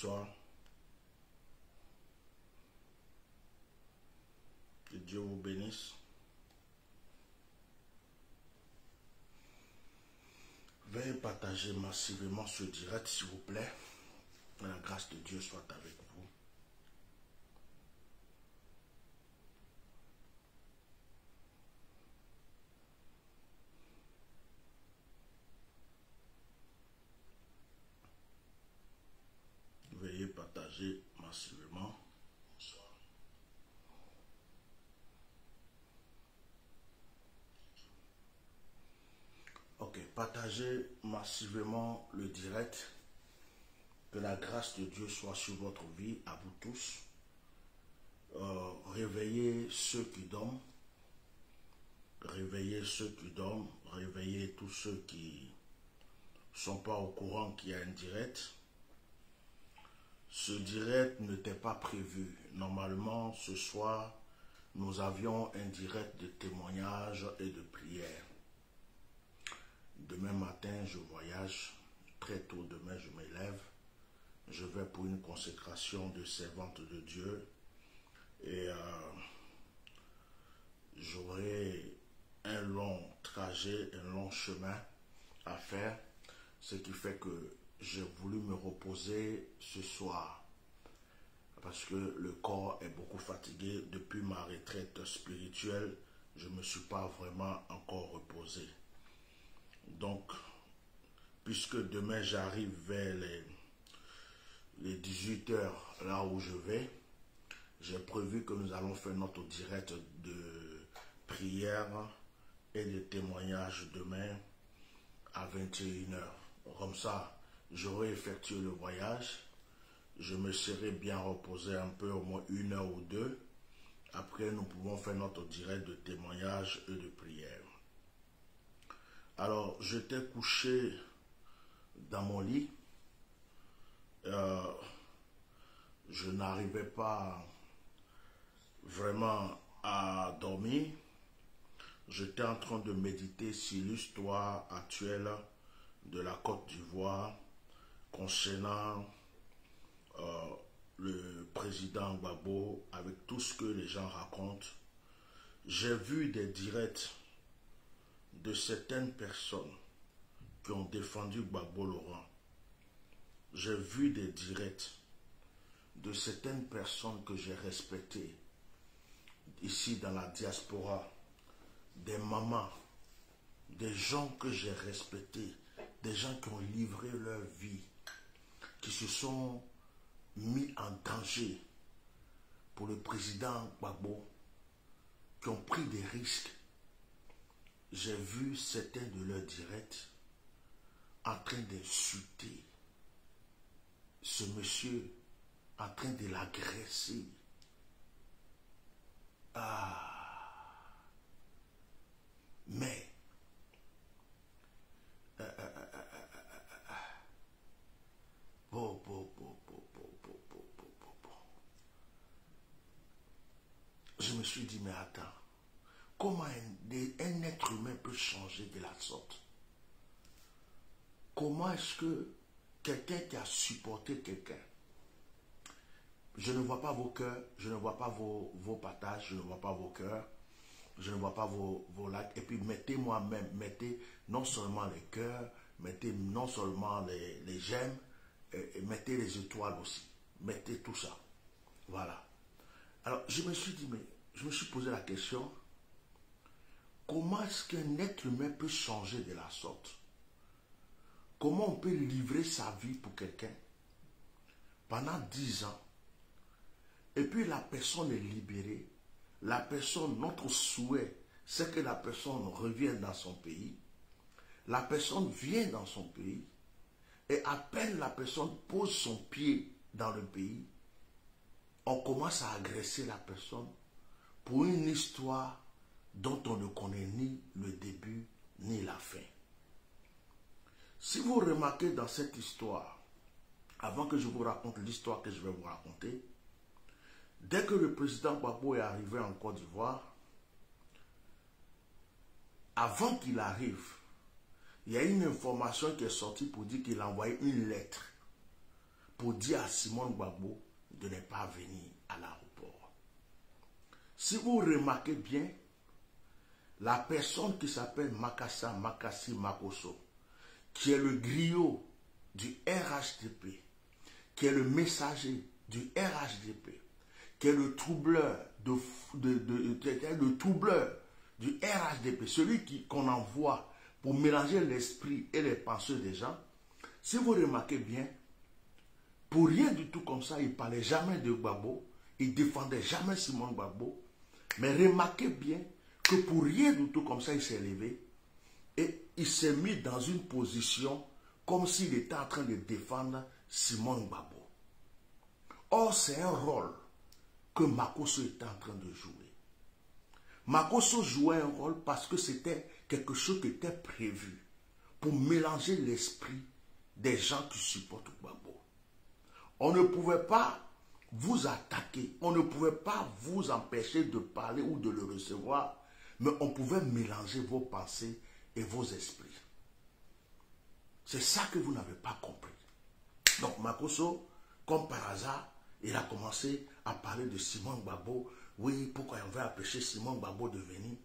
Bonsoir. Que Dieu vous bénisse. Veuillez partager massivement ce direct, s'il vous plaît. Que la grâce de Dieu soit avec vous. Veuillez partager massivement. Bonsoir. Ok, partagez massivement le direct. Que la grâce de Dieu soit sur votre vie, à vous tous. Réveillez ceux qui dorment. Réveillez ceux qui dorment. Réveillez tous ceux qui ne sont pas au courant qu'il y a un direct. Ce direct n'était pas prévu. Normalement, ce soir, nous avions un direct de témoignage et de prière. Demain matin, je voyage. Très tôt demain, je m'élève. Je vais pour une consécration de servante de Dieu. Et j'aurai un long trajet, un long chemin à faire. Ce qui fait que j'ai voulu me reposer ce soir. Parce que le corps est beaucoup fatigué. Depuis ma retraite spirituelle, je ne me suis pas vraiment encore reposé. Donc, puisque demain j'arrive vers les 18 heures, là où je vais, j'ai prévu que nous allons faire notre direct de prière et de témoignage demain à 21 heures. Comme ça, j'aurai effectué le voyage. Je me serai bien reposé un peu, au moins 1 heure ou 2. Après, nous pouvons faire notre direct de témoignage et de prière. Alors, j'étais couché dans mon lit. Je n'arrivais pas vraiment à dormir. J'étais en train de méditer sur l'histoire actuelle de la Côte d'Ivoire concernant le président Gbagbo, avec tout ce que les gens racontent. J'ai vu des directs de certaines personnes qui ont défendu Gbagbo Laurent. J'ai vu des directs de certaines personnes que j'ai respectées ici dans la diaspora, des mamans, des gens que j'ai respectés, des gens qui ont livré leur vie, qui se sont mis en danger pour le président Gbagbo, qui ont pris des risques. J'ai vu certains de leurs directs en train d'insulter ce monsieur, en train de l'agresser. Mais je me suis dit, mais attends, comment un être humain peut changer de la sorte? Comment est-ce que quelqu'un qui a supporté quelqu'un, je ne vois pas vos cœurs, je ne vois pas vos partages, je ne vois pas vos cœurs, je ne vois pas vos likes, et puis mettez moi-même, mettez non seulement les cœurs, mettez non seulement les j'aime, et mettez les étoiles aussi, mettez tout ça. Voilà. Alors, je me suis dit, mais je me suis posé la question, comment est-ce qu'un être humain peut changer de la sorte? Comment on peut livrer sa vie pour quelqu'un pendant 10 ans, et puis la personne est libérée, la personne, notre souhait, c'est que la personne revienne dans son pays, la personne vient dans son pays, et à peine la personne pose son pied dans le pays, on commence à agresser la personne pour une histoire dont on ne connaît ni le début ni la fin. Si vous remarquez dans cette histoire, avant que je vous raconte l'histoire que je vais vous raconter, dès que le président Gbagbo est arrivé en Côte d'Ivoire, avant qu'il arrive, il y a une information qui est sortie pour dire qu'il a envoyé une lettre. pour dire à Simon Gbagbo de ne pas venir à l'aéroport. Si vous remarquez bien, la personne qui s'appelle Makassi Makosso, qui est le griot du RHDP, qui est le messager du RHDP, qui est le troubleur, le troubleur du RHDP, celui qu'on envoie pour mélanger l'esprit et les pensées des gens, si vous remarquez bien, pour rien du tout comme ça, il ne parlait jamais de Gbagbo, il ne défendait jamais Simon Gbagbo, mais remarquez bien que pour rien du tout comme ça, il s'est levé et il s'est mis dans une position comme s'il était en train de défendre Simon Gbagbo. Or, c'est un rôle que Makosso était en train de jouer. Makosso jouait un rôle parce que c'était quelque chose qui était prévu pour mélanger l'esprit des gens qui supportent Gbagbo. On ne pouvait pas vous attaquer, on ne pouvait pas vous empêcher de parler ou de le recevoir, mais on pouvait mélanger vos pensées et vos esprits. C'est ça que vous n'avez pas compris. Donc Makosso, comme par hasard, il a commencé à parler de Simon Gbagbo. Oui, pourquoi on va empêcher Simon Gbagbo de venir?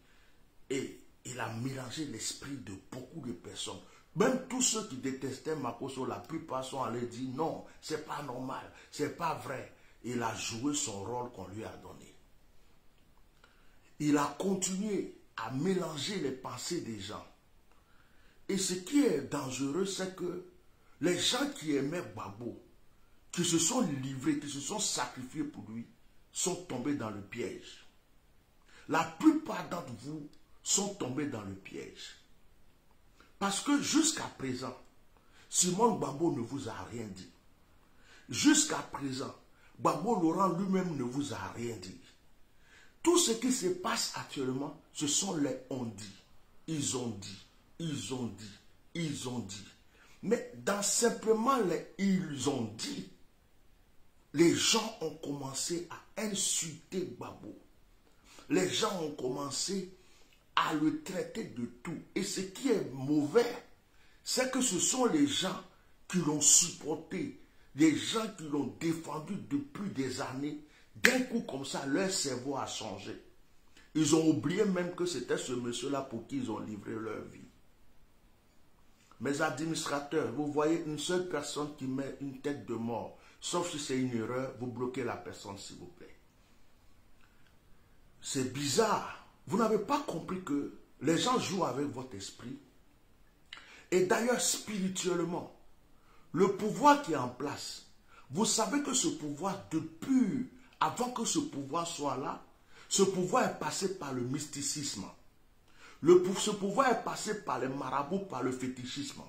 Et il a mélangé l'esprit de beaucoup de personnes. Même tous ceux qui détestaient Makosso, la plupart sont allés dire non, c'est pas normal, c'est pas vrai. Il a joué son rôle qu'on lui a donné. Il a continué à mélanger les pensées des gens. Et ce qui est dangereux, c'est que les gens qui aimaient Gbagbo, qui se sont livrés, qui se sont sacrifiés pour lui, sont tombés dans le piège. La plupart d'entre vous sont tombés dans le piège. Parce que jusqu'à présent, Simon Gbagbo ne vous a rien dit. Jusqu'à présent, Gbagbo Laurent lui-même ne vous a rien dit. Tout ce qui se passe actuellement, ce sont les on dit. Ils ont dit, ils ont dit, ils ont dit. Mais dans simplement les ils ont dit, les gens ont commencé à insulter Gbagbo. Les gens ont commencé à le traiter de tout. Et ce qui est mauvais, c'est que ce sont les gens qui l'ont supporté, les gens qui l'ont défendu depuis des années. D'un coup comme ça, leur cerveau a changé. Ils ont oublié même que c'était ce monsieur-là pour qui ils ont livré leur vie. Mes administrateurs, vous voyez une seule personne qui met une tête de mort, sauf si c'est une erreur, vous bloquez la personne s'il vous plaît. C'est bizarre. Vous n'avez pas compris que les gens jouent avec votre esprit. Et d'ailleurs, spirituellement, le pouvoir qui est en place, vous savez que ce pouvoir, depuis, avant que ce pouvoir soit là, ce pouvoir est passé par le mysticisme. Ce pouvoir est passé par les marabouts, par le fétichisme.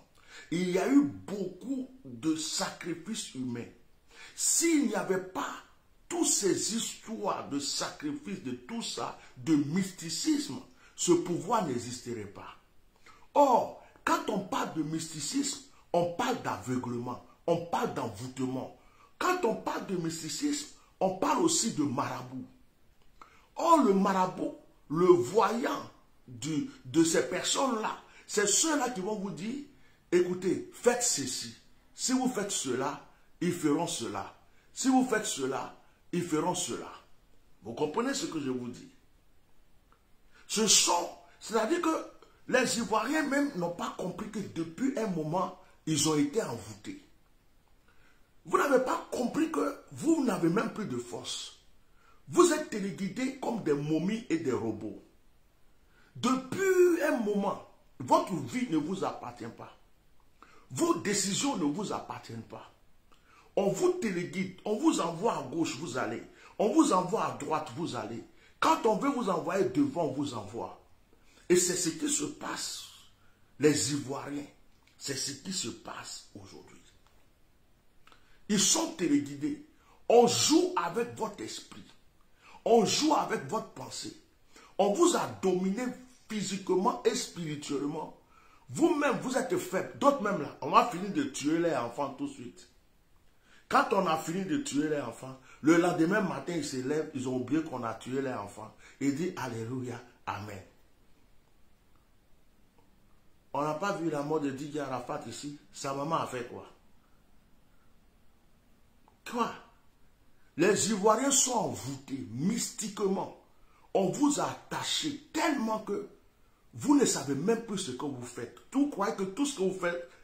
Il y a eu beaucoup de sacrifices humains. S'il n'y avait pas toutes ces histoires de sacrifices, de tout ça, de mysticisme, ce pouvoir n'existerait pas. Or, quand on parle de mysticisme, on parle d'aveuglement, on parle d'envoûtement. Quand on parle de mysticisme, on parle aussi de marabout. Or, le marabout, le voyant de ces personnes-là, c'est ceux-là qui vont vous dire, écoutez, faites ceci. Si vous faites cela, ils feront cela. Si vous faites cela, ils feront cela. Vous comprenez ce que je vous dis? C'est-à-dire que les Ivoiriens même n'ont pas compris que depuis un moment, ils ont été envoûtés. Vous n'avez pas compris que vous n'avez même plus de force. Vous êtes téléguidés comme des momies et des robots. Depuis un moment, votre vie ne vous appartient pas. Vos décisions ne vous appartiennent pas. On vous téléguide, on vous envoie à gauche, vous allez. On vous envoie à droite, vous allez. Quand on veut vous envoyer devant, on vous envoie. Et c'est ce qui se passe, les Ivoiriens. C'est ce qui se passe aujourd'hui. Ils sont téléguidés. On joue avec votre esprit. On joue avec votre pensée. On vous a dominé physiquement et spirituellement. Vous-même, vous êtes faible. D'autres même là, on va finir de tuer les enfants tout de suite. Quand on a fini de tuer les enfants, le lendemain matin, ils se lèvent, ils ont oublié qu'on a tué les enfants. Ils disent Alléluia, Amen. On n'a pas vu la mort de Didier Arafat ici. Sa maman a fait quoi? Quoi? Les Ivoiriens sont envoûtés mystiquement. On vous a attaché tellement que vous ne savez même plus ce que vous faites. Vous croyez que tout ce que vous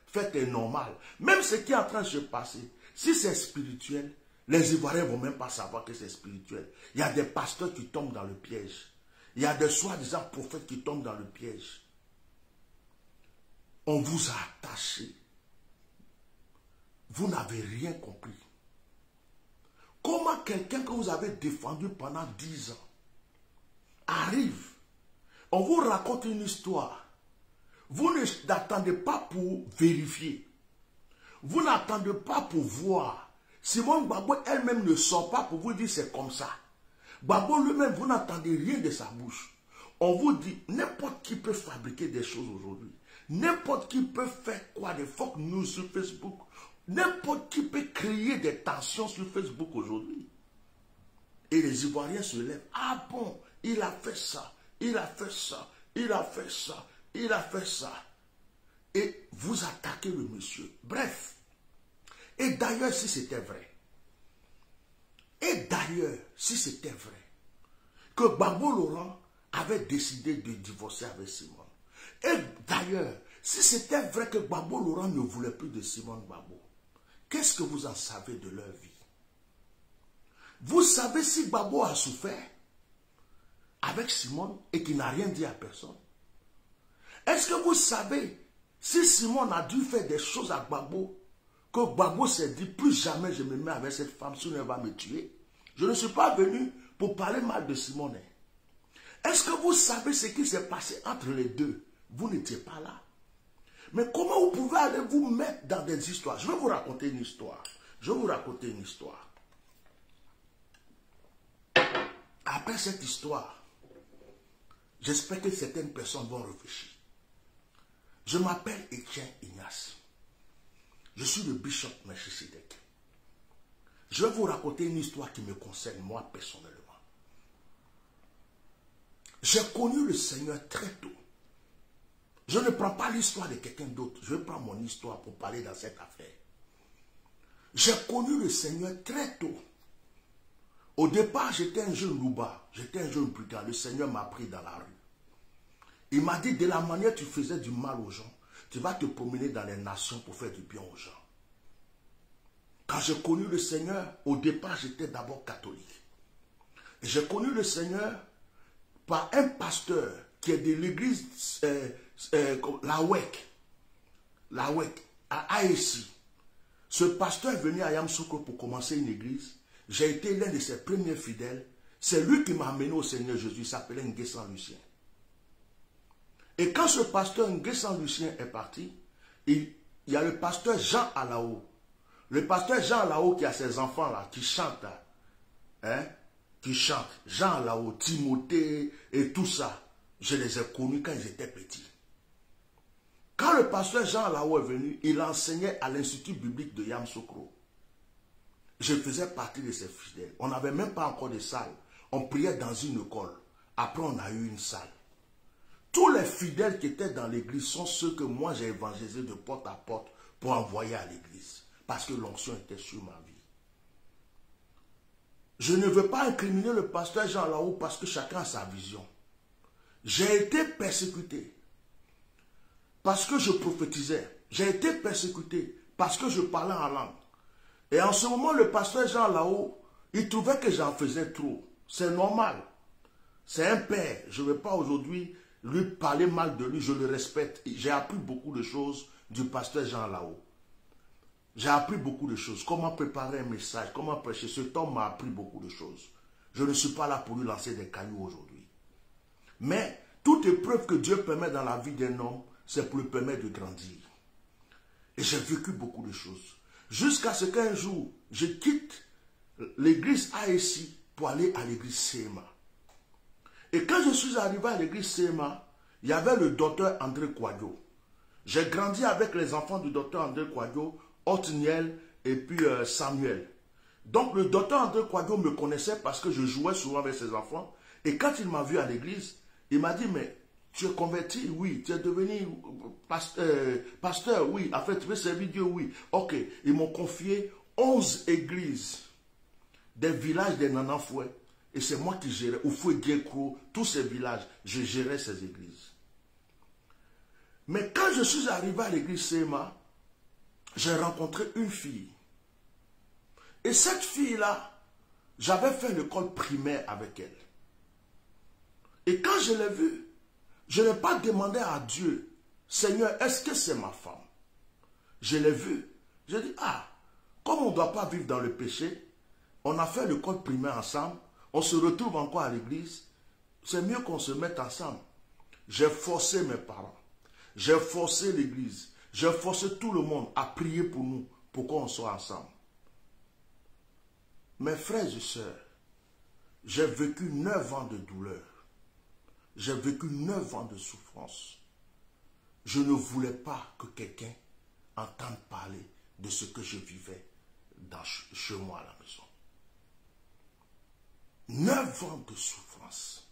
faites est normal. Même ce qui est en train de se passer, si c'est spirituel, les Ivoiriens ne vont même pas savoir que c'est spirituel. Il y a des pasteurs qui tombent dans le piège. Il y a des soi-disant prophètes qui tombent dans le piège. On vous a attaché. Vous n'avez rien compris. Comment quelqu'un que vous avez défendu pendant 10 ans arrive, on vous raconte une histoire. Vous n'attendez pas pour vérifier. Vous n'attendez pas pour voir. Simone Gbagbo elle-même ne sort pas pour vous dire c'est comme ça. Gbagbo lui-même, vous n'entendez rien de sa bouche. On vous dit, n'importe qui peut fabriquer des choses aujourd'hui. N'importe qui peut faire quoi, des fake news sur Facebook. N'importe qui peut créer des tensions sur Facebook aujourd'hui. Et les Ivoiriens se lèvent. Ah bon, il a fait ça, il a fait ça, il a fait ça, il a fait ça. Et vous attaquez le monsieur. Bref. Et d'ailleurs, si c'était vrai, que Gbagbo Laurent avait décidé de divorcer avec Simone. Et d'ailleurs, si c'était vrai que Gbagbo Laurent ne voulait plus de Simone Gbagbo, qu'est-ce que vous en savez de leur vie? Vous savez si Gbagbo a souffert avec Simone et qu'il n'a rien dit à personne? Est-ce que vous savez si Simone a dû faire des choses à Gbagbo, que Gbagbo s'est dit plus jamais je me mets avec cette femme, sinon elle va me tuer? Je ne suis pas venu pour parler mal de Simone. Est-ce que vous savez ce qui s'est passé entre les deux? Vous n'étiez pas là. Mais comment vous pouvez aller vous mettre dans des histoires? Je vais vous raconter une histoire. Après cette histoire, j'espère que certaines personnes vont réfléchir. Je m'appelle Etienne Ignace. Je suis le bishop Melchisedec. Je vais vous raconter une histoire qui me concerne moi personnellement. J'ai connu le Seigneur très tôt. Je ne prends pas l'histoire de quelqu'un d'autre. Je prends mon histoire pour parler dans cette affaire. J'ai connu le Seigneur très tôt. Au départ, j'étais un jeune louba. J'étais un jeune brigand. Le Seigneur m'a pris dans la rue. Il m'a dit, de la manière dont tu faisais du mal aux gens, tu vas te promener dans les nations pour faire du bien aux gens. Quand j'ai connu le Seigneur, au départ, j'étais d'abord catholique. J'ai connu le Seigneur par un pasteur qui est de l'église la WEC, à AEC. Ce pasteur est venu à Yamoussoukro pour commencer une église. J'ai été l'un de ses premiers fidèles. C'est lui qui m'a amené au Seigneur Jésus. Il s'appelait Nguessan Lucien. Et quand ce pasteur Nguessan Lucien est parti, il y a le pasteur Jean Alao. Le pasteur Jean Alao qui a ses enfants là, qui chantent. Qui chantent. Jean Alao, Timothée et tout ça. Je les ai connus quand ils étaient petits. Quand le pasteur Jean Alao est venu, il enseignait à l'Institut biblique de Yamoussoukro. Je faisais partie de ses fidèles. On n'avait même pas encore de salle. On priait dans une école. Après, on a eu une salle. Tous les fidèles qui étaient dans l'église sont ceux que moi j'ai évangélisés de porte à porte pour envoyer à l'église. Parce que l'onction était sur ma vie. Je ne veux pas incriminer le pasteur Jean Alao parce que chacun a sa vision. J'ai été persécuté parce que je prophétisais. J'ai été persécuté parce que je parlais en langue. Et en ce moment, le pasteur Jean Alao, il trouvait que j'en faisais trop. C'est normal. C'est un père. Je ne vais pas aujourd'hui lui parler mal de lui. Je le respecte. J'ai appris beaucoup de choses du pasteur Jean Alao. J'ai appris beaucoup de choses. Comment préparer un message, comment prêcher. Cet homme m'a appris beaucoup de choses. Je ne suis pas là pour lui lancer des cailloux aujourd'hui. Mais toute épreuve que Dieu permet dans la vie d'un homme, c'est pour lui permettre de grandir. Et j'ai vécu beaucoup de choses. Jusqu'à ce qu'un jour, je quitte l'église AEC pour aller à l'église CMA. Et quand je suis arrivé à l'église CMA, il y avait le docteur André Kouadio. J'ai grandi avec les enfants du docteur André Kouadio, Othniel et puis Samuel. Donc le docteur André Kouadio me connaissait parce que je jouais souvent avec ses enfants. Et quand il m'a vu à l'église, il m'a dit, mais tu es converti? Oui. Tu es devenu pasteur? Oui. En fait, tu veux servir Dieu? Oui. Ok. Ils m'ont confié 11 églises des villages des Nanafoué. Et c'est moi qui gérais, au Foué Guécro, tous ces villages, je gérais ces églises. Mais quand je suis arrivé à l'église Sema, j'ai rencontré une fille. Et cette fille-là, j'avais fait l'école primaire avec elle. Et quand je l'ai vue, je n'ai pas demandé à Dieu, Seigneur, est-ce que c'est ma femme? Je l'ai vue. J'ai dit, ah, comme on ne doit pas vivre dans le péché, on a fait l'école primaire ensemble, on se retrouve encore à l'église, c'est mieux qu'on se mette ensemble. J'ai forcé mes parents, j'ai forcé l'église, j'ai forcé tout le monde à prier pour nous, pour qu'on soit ensemble. Mes frères et sœurs, j'ai vécu 9 ans de douleur. J'ai vécu 9 ans de souffrance. Je ne voulais pas que quelqu'un entende parler de ce que je vivais chez moi à la maison. 9 ans de souffrance.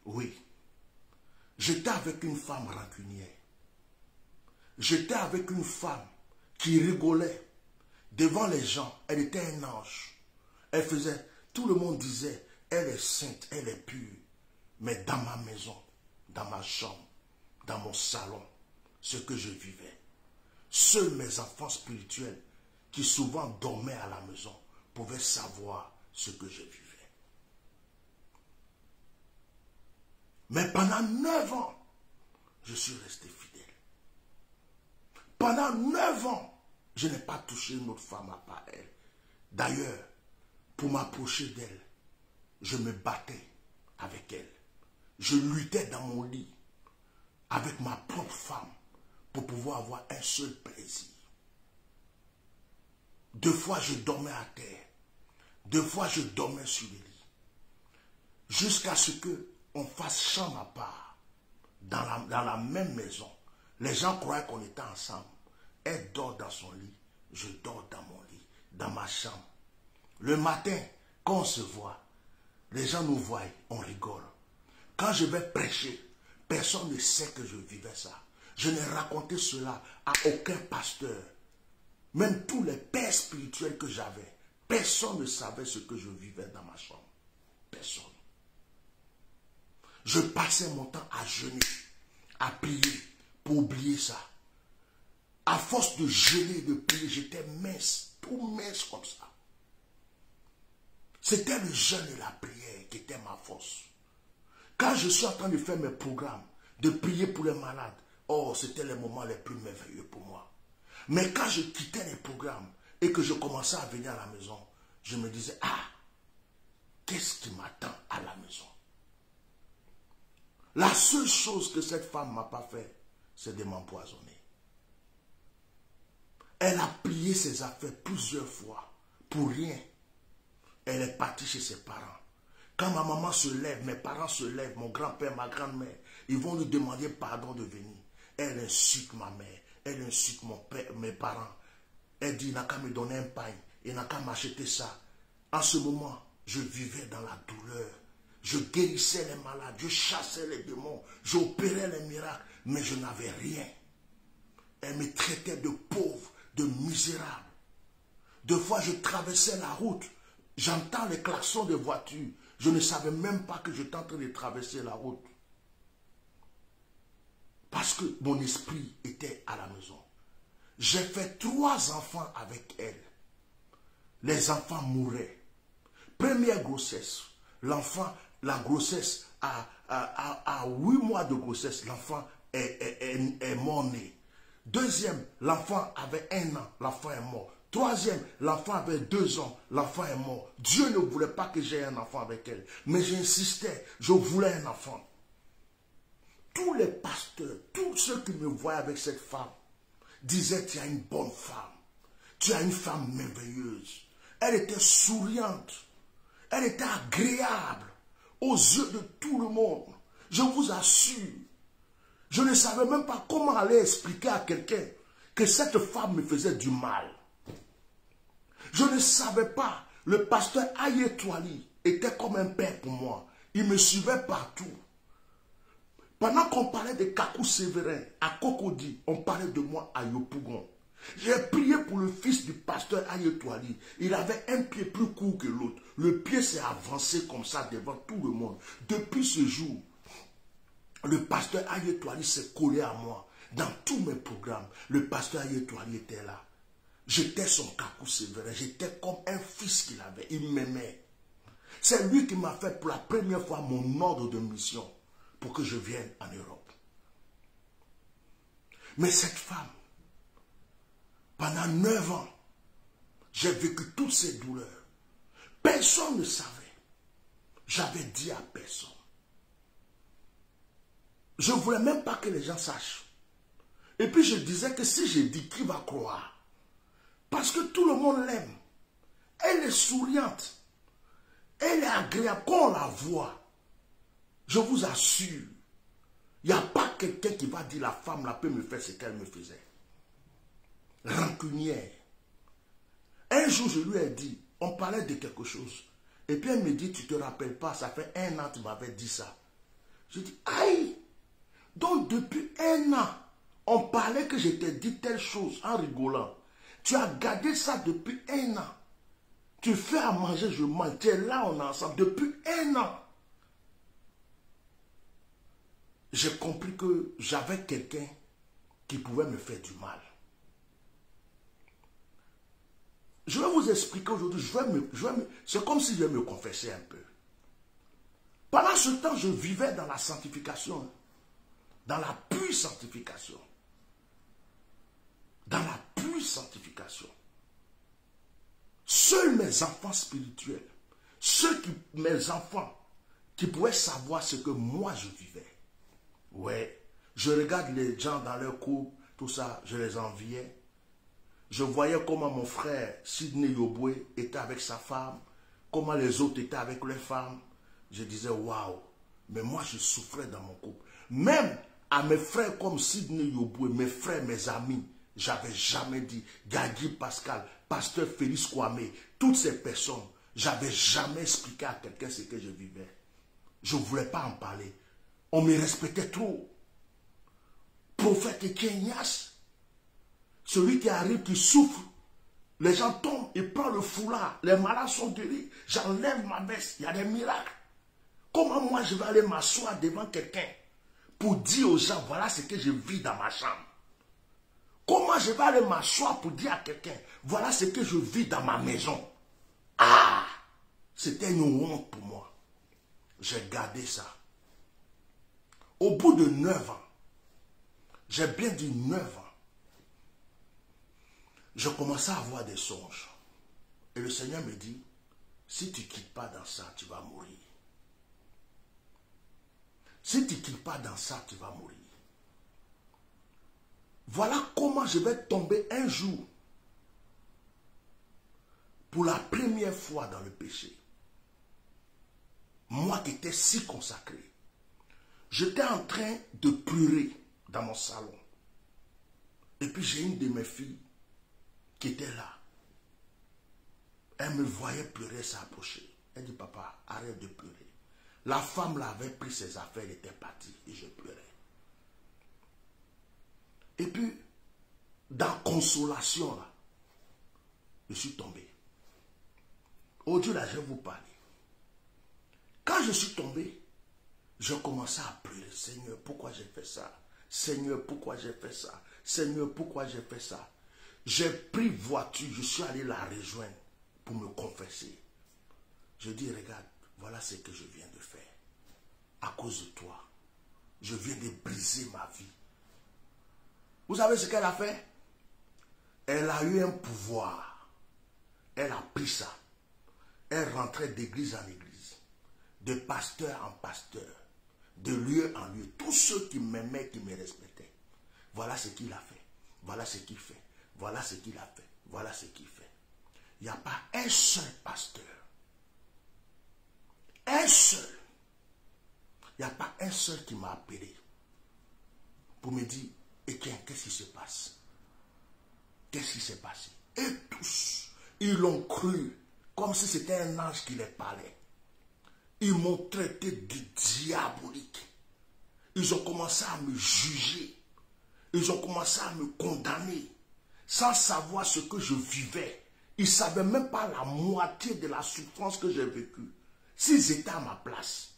Oui. J'étais avec une femme rancunière. J'étais avec une femme qui rigolait devant les gens. Elle était un ange. Elle faisait, tout le monde disait, elle est sainte, elle est pure. Mais dans ma maison, dans ma chambre, dans mon salon, ce que je vivais, seuls mes enfants spirituels qui souvent dormaient à la maison pouvaient savoir ce que je vivais. Mais pendant 9 ans, je suis resté fidèle. Pendant 9 ans, je n'ai pas touché une autre femme à part elle. D'ailleurs, pour m'approcher d'elle, je me battais avec elle. Je luttais dans mon lit avec ma propre femme pour pouvoir avoir un seul plaisir. 2 fois, je dormais à terre. 2 fois, je dormais sur le lit. Jusqu'à ce qu'on fasse chambre à part dans la même maison. Les gens croyaient qu'on était ensemble. Elle dort dans son lit. Je dors dans mon lit, dans ma chambre. Le matin, quand on se voit, les gens nous voient, on rigole. Quand je vais prêcher, personne ne sait que je vivais ça. Je n'ai raconté cela à aucun pasteur. Même tous les pères spirituels que j'avais, personne ne savait ce que je vivais dans ma chambre. Personne. Je passais mon temps à jeûner, à prier, pour oublier ça. À force de jeûner, de prier, j'étais mince, tout mince comme ça. C'était le jeûne et la prière qui était ma force. Quand je suis en train de faire mes programmes, de prier pour les malades, oh, c'était les moments les plus merveilleux pour moi. Mais quand je quittais les programmes et que je commençais à venir à la maison, je me disais, ah, qu'est-ce qui m'attend à la maison? La seule chose que cette femme ne m'a pas fait, c'est de m'empoisonner. Elle a plié ses affaires plusieurs fois, pour rien. Elle est partie chez ses parents. Quand ma maman se lève, mes parents se lèvent, mon grand-père, ma grand-mère, ils vont lui demander pardon de venir. Elle insulte ma mère, elle insulte mon père, mes parents. Elle dit, il n'a qu'à me donner un pain, il n'a qu'à m'acheter ça. En ce moment, je vivais dans la douleur. Je guérissais les malades, je chassais les démons, j'opérais les miracles, mais je n'avais rien. Elle me traitait de pauvre, de misérable. 2 fois, je traversais la route, j'entends les klaxons de voitures. Je ne savais même pas que j'étais en train de traverser la route. Parce que mon esprit était à la maison. J'ai fait 3 enfants avec elle. Les enfants mouraient. Première grossesse, l'enfant, la grossesse, à 8 mois de grossesse, l'enfant est mort-né. Deuxième, l'enfant avait 1 an, l'enfant est mort. Troisième, l'enfant avait 2 ans, l'enfant est mort. Dieu ne voulait pas que j'aie un enfant avec elle. Mais j'insistais, je voulais un enfant. Tous les pasteurs, tous ceux qui me voyaient avec cette femme, disaient, tu as une bonne femme. Tu as une femme merveilleuse. Elle était souriante. Elle était agréable aux yeux de tout le monde. Je vous assure, je ne savais même pas comment aller expliquer à quelqu'un que cette femme me faisait du mal. Je ne savais pas. Le pasteur Ayetouali était comme un père pour moi. Il me suivait partout. Pendant qu'on parlait de Kakou Sévérin, à Cocody, on parlait de moi à Yopougon. J'ai prié pour le fils du pasteur Ayetouali, il avait un pied plus court que l'autre. Le pied s'est avancé comme ça devant tout le monde. Depuis ce jour, le pasteur Ayetouali s'est collé à moi. Dans tous mes programmes, le pasteur Ayetouali était là. J'étais son kakou sévère. J'étais comme un fils qu'il avait. Il m'aimait. C'est lui qui m'a fait pour la première fois mon ordre de mission pour que je vienne en Europe. Mais cette femme, pendant 9 ans, j'ai vécu toutes ces douleurs. Personne ne savait. J'avais dit à personne. Je ne voulais même pas que les gens sachent. Et puis je disais que si je dis, qui va croire? Parce que tout le monde l'aime. Elle est souriante. Elle est agréable. Quand on la voit, je vous assure, il n'y a pas quelqu'un qui va dire la femme là peut me faire ce qu'elle me faisait. Rancunière. Un jour, je lui ai dit, on parlait de quelque chose. Et puis elle me dit, tu ne te rappelles pas, ça fait 1 an que tu m'avais dit ça. Je dis, aïe! Donc depuis 1 an, on parlait que je t'ai dit telle chose en rigolant. Tu as gardé ça depuis 1 an. Tu fais à manger, je mange. Tu es là, on est ensemble depuis 1 an. J'ai compris que j'avais quelqu'un qui pouvait me faire du mal. Je vais vous expliquer aujourd'hui, c'est comme si je vais me confesser un peu. Pendant ce temps, je vivais dans la sanctification, dans la pure sanctification. Dans la pure sanctification. Seuls mes enfants spirituels, mes enfants qui pouvaient savoir ce que moi je vivais. Ouais, je regarde les gens dans leur couple, tout ça, je les enviais. Je voyais comment mon frère Sidney Yoboué était avec sa femme, comment les autres étaient avec leurs femmes. Je disais, waouh, mais moi je souffrais dans mon couple. Même à mes frères comme Sidney Yoboué, mes frères, mes amis, j'avais jamais dit, Gagui Pascal, pasteur Félix Kwame, toutes ces personnes, j'avais jamais expliqué à quelqu'un ce que je vivais. Je ne voulais pas en parler. On me respectait trop. Prophète Ekénias, celui qui arrive, qui souffre, les gens tombent, ils prennent le foulard, les malades sont guéris, j'enlève ma veste, il y a des miracles. Comment moi je vais aller m'asseoir devant quelqu'un pour dire aux gens, voilà ce que je vis dans ma chambre? Comment je vais aller m'asseoir pour dire à quelqu'un, voilà ce que je vis dans ma maison? Ah, c'était une honte pour moi. J'ai gardé ça. Au bout de 9 ans, j'ai bien dit 9 ans, je commençais à avoir des songes. Et le Seigneur me dit, si tu ne quittes pas dans ça, tu vas mourir. Si tu ne quittes pas dans ça, tu vas mourir. Voilà comment je vais tomber un jour pour la première fois dans le péché. Moi qui étais si consacré, j'étais en train de pleurer dans mon salon. Et puis j'ai une de mes filles qui était là. Elle me voyait pleurer, elle s'est approchée. Elle dit, papa, arrête de pleurer. La femme là avait pris ses affaires, elle était partie et je pleurais. Et puis, dans consolation là, je suis tombé. Oh Dieu là, je vais vous parler. Quand je suis tombé, je commençais à pleurer. Seigneur, pourquoi j'ai fait ça? Seigneur, pourquoi j'ai fait ça? Seigneur, pourquoi j'ai fait ça? J'ai pris voiture, je suis allé la rejoindre pour me confesser. Je dis, regarde, voilà ce que je viens de faire. À cause de toi, je viens de briser ma vie. Vous savez ce qu'elle a fait? Elle a eu un pouvoir. Elle a pris ça. Elle rentrait d'église en église, de pasteur en pasteur, de lieu en lieu. Tous ceux qui m'aimaient, qui me respectaient. Voilà ce qu'il a fait. Voilà ce qu'il fait. Voilà ce qu'il a fait. Voilà ce qu'il fait. Il n'y a pas un seul pasteur. Un seul. Il n'y a pas un seul qui m'a appelé pour me dire, et qu'est-ce qui se passe? Qu'est-ce qui s'est passé? Et tous, ils l'ont cru comme si c'était un ange qui les parlait. Ils m'ont traité de diabolique. Ils ont commencé à me juger. Ils ont commencé à me condamner. sans savoir ce que je vivais. Ils ne savaient même pas la moitié de la souffrance que j'ai vécue. S'ils étaient à ma place.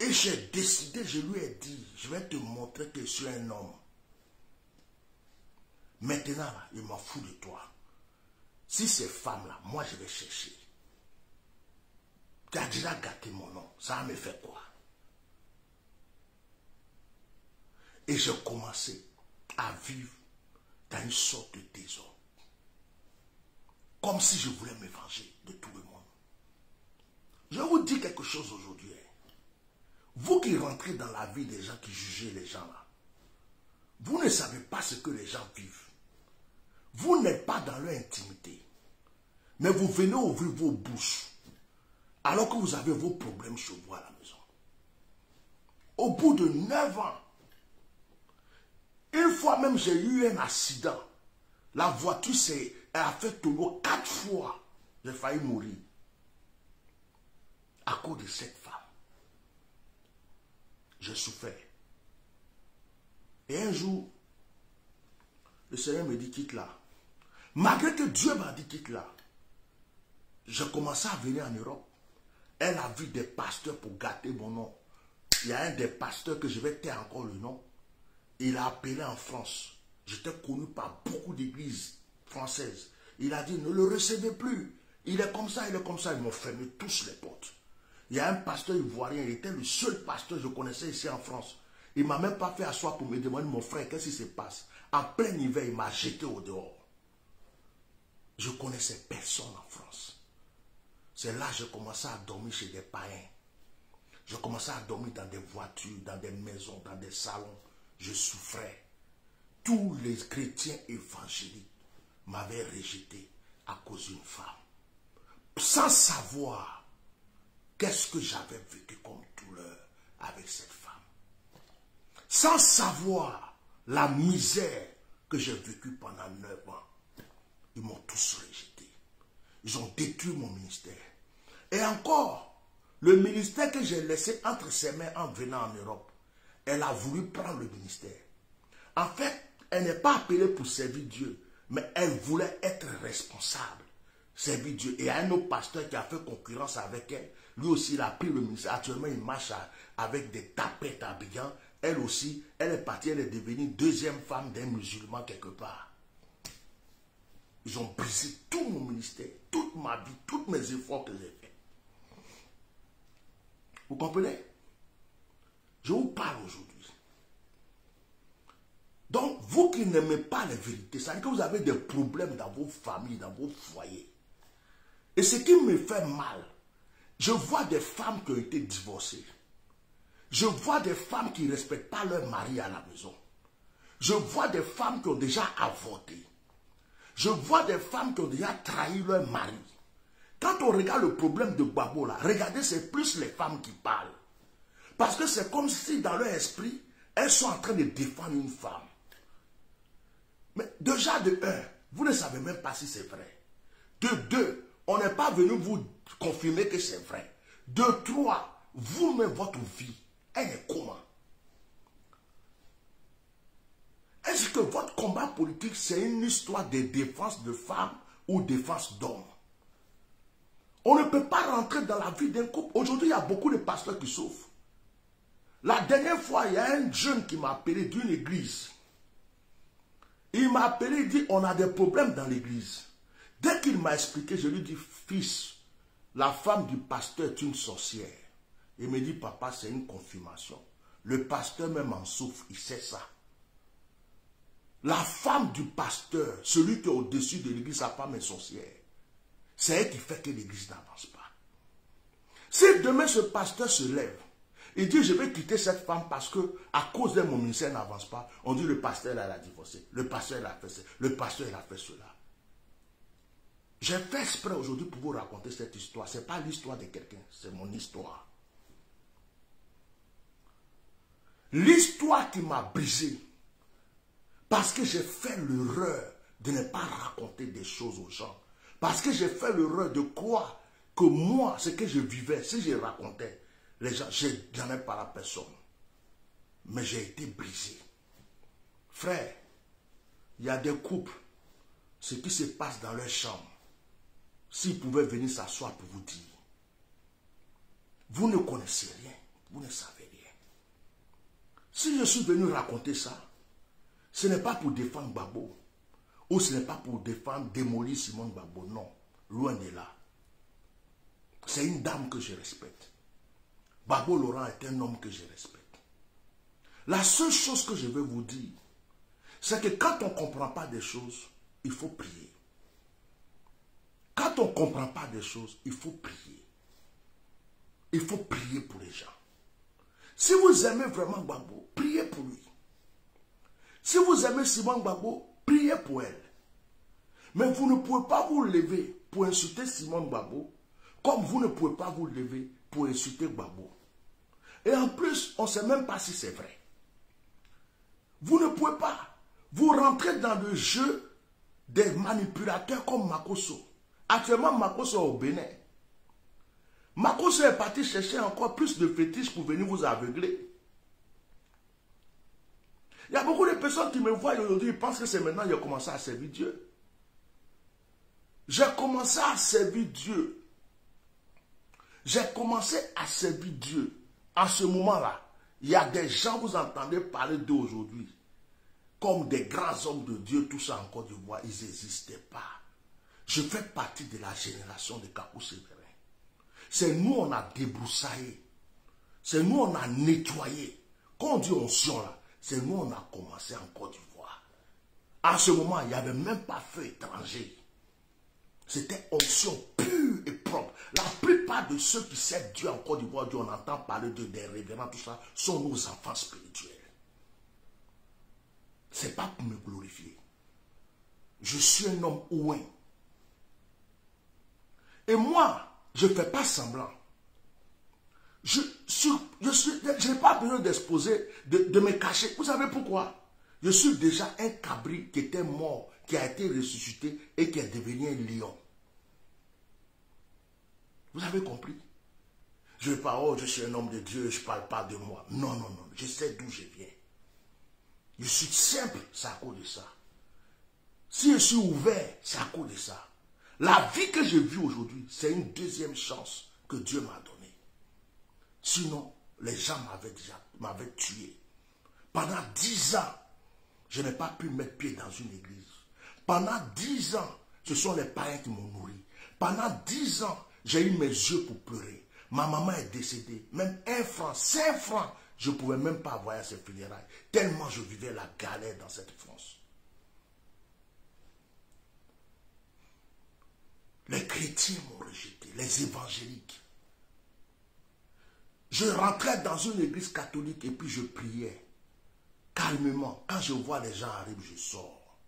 Et j'ai décidé, je lui ai dit, je vais te montrer que je suis un homme. Maintenant, là, il m'en fout de toi. Si ces femmes-là, moi je vais chercher. Tu as déjà gâté mon nom, ça me fait quoi? Et j'ai commencé à vivre dans une sorte de désordre. Comme si je voulais me venger de tout le monde. Je vous dis quelque chose aujourd'hui. Vous qui rentrez dans la vie des gens, qui jugez les gens là, vous ne savez pas ce que les gens vivent. Vous n'êtes pas dans leur intimité. Mais vous venez ouvrir vos bouches alors que vous avez vos problèmes chez vous à la maison. Au bout de 9 ans, une fois même j'ai eu un accident. La voiture a fait tonneau 4 fois. J'ai failli mourir. À cause de cette femme. J'ai souffert. Et un jour, le Seigneur me dit quitte là. Malgré que Dieu m'a dit quitte là, j'ai commencé à venir en Europe. Elle a vu des pasteurs pour gâter mon nom. Il y a un des pasteurs que je vais taire encore le nom. Il a appelé en France. J'étais connu par beaucoup d'églises françaises. Il a dit ne le recevez plus. Il est comme ça, il est comme ça. Ils m'ont fermé tous les portes. Il y a un pasteur ivoirien, il était le seul pasteur que je connaissais ici en France. Il ne m'a même pas fait asseoir pour me demander, mon frère, qu'est-ce qui se passe? En plein hiver, il m'a jeté au dehors. Je ne connaissais personne en France. C'est là que j'ai commencé à dormir chez des païens. Je commençais à dormir dans des voitures, dans des maisons, dans des salons. Je souffrais. Tous les chrétiens évangéliques m'avaient rejeté à cause d'une femme. Sans savoir qu'est-ce que j'avais vécu comme douleur avec cette femme. Sans savoir la misère que j'ai vécue pendant 9 ans. Ils m'ont tous rejeté. Ils ont détruit mon ministère. Et encore, le ministère que j'ai laissé entre ses mains en venant en Europe, elle a voulu prendre le ministère. En fait, elle n'est pas appelée pour servir Dieu, mais elle voulait être responsable, servir Dieu. Et il y a un autre pasteur qui a fait concurrence avec elle. Lui aussi, il a pris le ministère. Actuellement, il marche avec des tapettes à Abidjan. Elle aussi, elle est partie, elle est devenue deuxième femme d'un musulman quelque part. Ils ont brisé tout mon ministère, toute ma vie, tous mes efforts que j'ai faits. Vous comprenez? Je vous parle aujourd'hui. Donc, vous qui n'aimez pas les vérités, ça veut dire que vous avez des problèmes dans vos familles, dans vos foyers. Et ce qui me fait mal, je vois des femmes qui ont été divorcées. Je vois des femmes qui ne respectent pas leur mari à la maison. Je vois des femmes qui ont déjà avorté. Je vois des femmes qui ont déjà trahi leur mari. Quand on regarde le problème de Gbagbo là, regardez, c'est plus les femmes qui parlent. Parce que c'est comme si dans leur esprit, elles sont en train de défendre une femme. Mais déjà de 1, vous ne savez même pas si c'est vrai. De 2, on n'est pas venu vous confirmer que c'est vrai. De 3, vous-même, votre vie, elle est comment? Est-ce que votre combat politique, c'est une histoire de défense de femmes ou défense d'hommes? On ne peut pas rentrer dans la vie d'un couple. Aujourd'hui, il y a beaucoup de pasteurs qui souffrent. La dernière fois, il y a un jeune qui m'a appelé d'une église. Il m'a appelé, il dit, on a des problèmes dans l'église. Dès qu'il m'a expliqué, je lui dis, fils, la femme du pasteur est une sorcière. Il me dit, papa, c'est une confirmation. Le pasteur même en souffre, il sait ça. La femme du pasteur, celui qui est au-dessus de l'église, sa femme est sorcière. C'est elle qui fait que l'église n'avance pas. Si demain ce pasteur se lève, il dit, je vais quitter cette femme parce que à cause de mon ministère n'avance pas, on dit le pasteur elle a divorcé, le pasteur il a fait ça, le pasteur il a fait cela. J'ai fait exprès aujourd'hui pour vous raconter cette histoire. Ce n'est pas l'histoire de quelqu'un, c'est mon histoire. L'histoire qui m'a brisé, parce que j'ai fait l'erreur de ne pas raconter des choses aux gens. Parce que j'ai fait l'erreur de croire que moi, ce que je vivais, si je racontais, Les gens, j'en ai parlé à personne. Mais j'ai été brisé. Frère, il y a des couples, ce qui se passe dans leur chambre, s'ils pouvaient venir s'asseoir pour vous dire, vous ne connaissez rien, vous ne savez rien. Si je suis venu raconter ça, ce n'est pas pour défendre Gbagbo, ou ce n'est pas pour défendre, démolir Simon Gbagbo, non, loin de là. C'est une dame que je respecte. Gbagbo Laurent est un homme que je respecte. La seule chose que je veux vous dire, c'est que quand on ne comprend pas des choses, il faut prier. Quand on ne comprend pas des choses, il faut prier. Il faut prier pour les gens. Si vous aimez vraiment Gbagbo, priez pour lui. Si vous aimez Simon Gbagbo, priez pour elle. Mais vous ne pouvez pas vous lever pour insulter Simon Gbagbo, comme vous ne pouvez pas vous lever pour insulter Gbagbo. Et en plus, on ne sait même pas si c'est vrai. Vous ne pouvez pas. Vous rentrez dans le jeu des manipulateurs comme Makosso. Actuellement, Makosso est au Bénin. Makosso est parti chercher encore plus de fétiches pour venir vous aveugler. Il y a beaucoup de personnes qui me voient aujourd'hui, ils pensent que c'est maintenant que j'ai commencé à servir Dieu. J'ai commencé à servir Dieu. J'ai commencé à servir Dieu. En ce moment-là, il y a des gens, vous entendez parler d'eux aujourd'hui, comme des grands hommes de Dieu, tout ça en Côte d'Ivoire, ils n'existaient pas. Je fais partie de la génération de Kakou Sévérin. C'est nous, on a débroussaillé. C'est nous, on a nettoyé. Quand on dit onction là, c'est nous, on a commencé en Côte d'Ivoire. À ce moment, il n'y avait même pas feu étranger. C'était onction pure et propre. La plupart de ceux qui servent Dieu en Côte d'Ivoire, on entend parler de des révérends, tout ça, sont nos enfants spirituels. Ce n'est pas pour me glorifier. Je suis un homme ouin. Et moi, je ne fais pas semblant. Je n'ai pas besoin d'exposer, de me cacher. Vous savez pourquoi? Je suis déjà un cabri qui était mort, qui a été ressuscité et qui est devenu un lion. Vous avez compris? Je ne vais pas, oh, je suis un homme de Dieu, je ne parle pas de moi. Non, non, non, je sais d'où je viens. Je suis simple, c'est à cause de ça. Si je suis ouvert, c'est à cause de ça. La vie que je vis aujourd'hui, c'est une deuxième chance que Dieu m'a donnée. Sinon, les gens m'avaient tué. Pendant 10 ans, je n'ai pas pu mettre pied dans une église. Pendant 10 ans, ce sont les parents qui m'ont nourri. Pendant 10 ans, j'ai eu mes yeux pour pleurer. Ma maman est décédée. Même 1 franc, 5 francs, je ne pouvais même pas avoir à ses funérailles. Tellement je vivais la galère dans cette France. Les chrétiens m'ont rejeté, les évangéliques. Je rentrais dans une église catholique et puis je priais calmement. Quand je vois les gens arriver, je sors.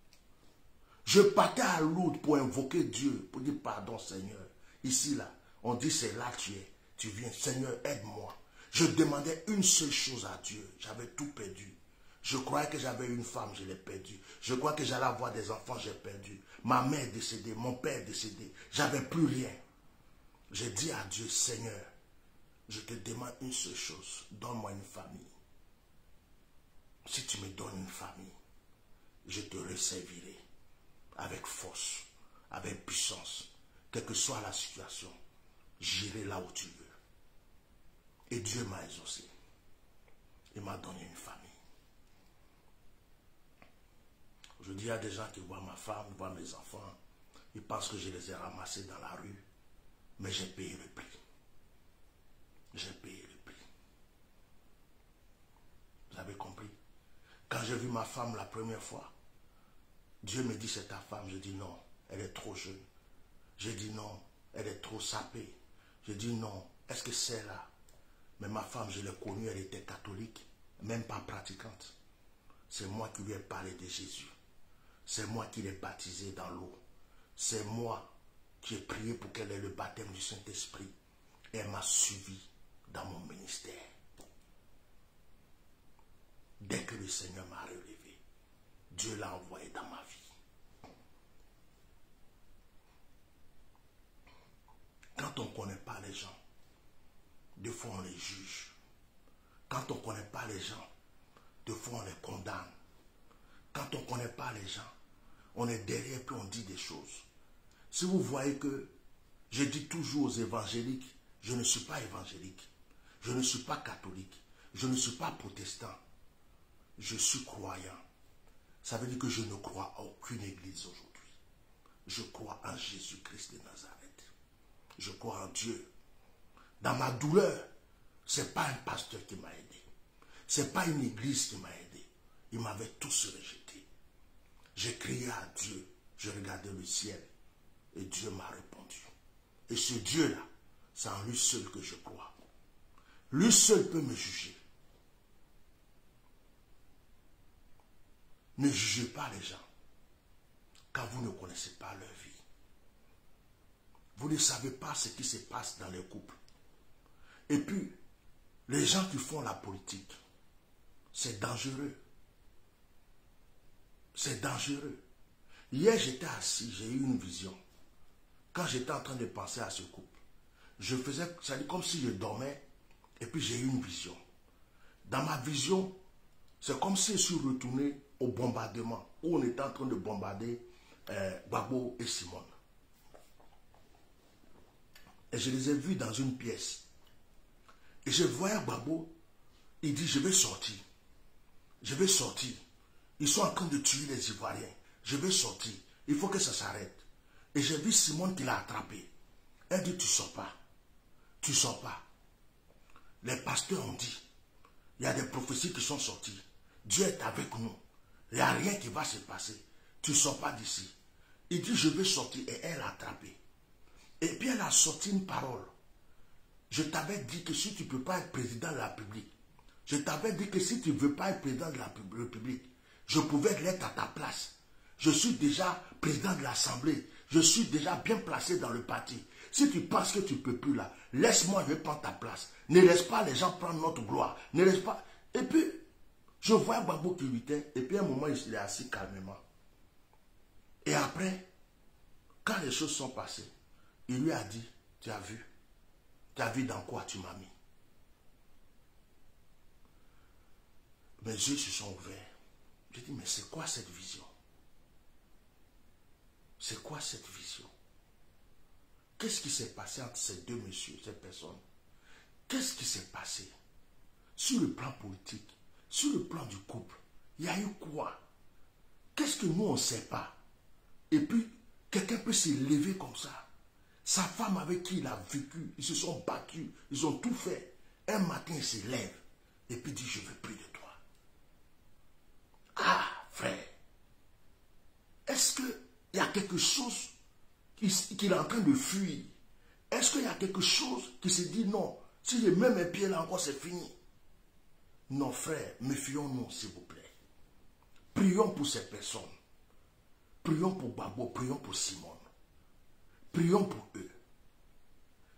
Je partais à Lourdes pour invoquer Dieu, pour dire pardon Seigneur. Ici, là, on dit c'est là que tu es. Tu viens, Seigneur, aide-moi. Je demandais une seule chose à Dieu. J'avais tout perdu. Je croyais que j'avais une femme, je l'ai perdue. Je croyais que j'allais avoir des enfants, j'ai perdu. Ma mère est décédée, mon père est décédé. J'avais plus rien. J'ai dit à Dieu, Seigneur, je te demande une seule chose. Donne-moi une famille. Si tu me donnes une famille, je te resservirai avec force, avec puissance. Quelle que soit la situation, j'irai là où tu veux. Et Dieu m'a exaucé. Il m'a donné une famille. Aujourd'hui, il y a des gens qui voient ma femme, voient mes enfants. Ils pensent que je les ai ramassés dans la rue. Mais j'ai payé le prix. J'ai payé le prix. Vous avez compris? Quand j'ai vu ma femme la première fois, Dieu me dit c'est ta femme. Je dis non, elle est trop jeune. J'ai dit non, elle est trop sapée. J'ai dit non, est-ce que c'est là? Mais ma femme, je l'ai connue, elle était catholique, même pas pratiquante. C'est moi qui lui ai parlé de Jésus. C'est moi qui l'ai baptisée dans l'eau. C'est moi qui ai prié pour qu'elle ait le baptême du Saint-Esprit. Et elle m'a suivi dans mon ministère. Dès que le Seigneur m'a relevé, Dieu l'a envoyé dans ma vie. Quand on ne connaît pas les gens, des fois on les juge. Quand on ne connaît pas les gens, des fois on les condamne. Quand on ne connaît pas les gens, on est derrière puis on dit des choses. Si vous voyez que je dis toujours aux évangéliques, je ne suis pas évangélique, je ne suis pas catholique, je ne suis pas protestant, je suis croyant. Ça veut dire que je ne crois à aucune église aujourd'hui. Je crois en Jésus-Christ de Nazareth. Je crois en Dieu. Dans ma douleur, ce n'est pas un pasteur qui m'a aidé. Ce n'est pas une église qui m'a aidé. Ils m'avaient tous rejeté. J'ai crié à Dieu. Je regardais le ciel. Et Dieu m'a répondu. Et ce Dieu-là, c'est en lui seul que je crois. Lui seul peut me juger. Ne jugez pas les gens, car vous ne connaissez pas leur vie. Vous ne savez pas ce qui se passe dans les couples. Et puis, les gens qui font la politique, c'est dangereux. C'est dangereux. Hier, j'étais assis, j'ai eu une vision. Quand j'étais en train de penser à ce couple, je faisais, c'est comme si je dormais, et puis j'ai eu une vision. Dans ma vision, c'est comme si je suis retourné au bombardement, où on était en train de bombarder Gbagbo et Simone. Et je les ai vus dans une pièce. Et je voyais Gbagbo, il dit, je vais sortir. Je vais sortir. Ils sont en train de tuer les Ivoiriens. Je vais sortir. Il faut que ça s'arrête. Et j'ai vu Simone qui l'a attrapé. Elle dit, tu ne sors pas. Tu ne sors pas. Les pasteurs ont dit, il y a des prophéties qui sont sorties. Dieu est avec nous. Il n'y a rien qui va se passer. Tu ne sors pas d'ici. Il dit, je vais sortir. Et elle l'a attrapé. Et puis elle a sorti une parole. Je t'avais dit que si tu ne peux pas être président de la République, je t'avais dit que si tu ne veux pas être président de la République, je pouvais l'être à ta place. Je suis déjà président de l'Assemblée. Je suis déjà bien placé dans le parti. Si tu penses que tu ne peux plus là, laisse-moi, je vais prendre ta place. Ne laisse pas les gens prendre notre gloire. Ne laisse pas. Et puis, je vois Gbagbo qui luttait. Et puis à un moment, il est assis calmement. Et après, quand les choses sont passées, il lui a dit, tu as vu? Tu as vu dans quoi tu m'as mis? Mes yeux se sont ouverts. J'ai dit, mais c'est quoi cette vision? C'est quoi cette vision? Qu'est-ce qui s'est passé entre ces deux messieurs, ces personnes? Qu'est-ce qui s'est passé? Sur le plan politique, sur le plan du couple, il y a eu quoi? Qu'est-ce que nous, on ne sait pas? Et puis, quelqu'un peut se lever comme ça. Sa femme avec qui il a vécu, ils se sont battus, ils ont tout fait. Un matin, il se lève et puis dit, je ne veux plus de toi. Ah, frère, est-ce qu'il y a quelque chose qu'il est en train de fuir? Est-ce qu'il y a quelque chose qui se dit, non, si je mets mes pieds là encore, c'est fini? Non, frère, méfions-nous, s'il vous plaît. Prions pour ces personnes. Prions pour Gbagbo, prions pour Simone. Prions pour eux.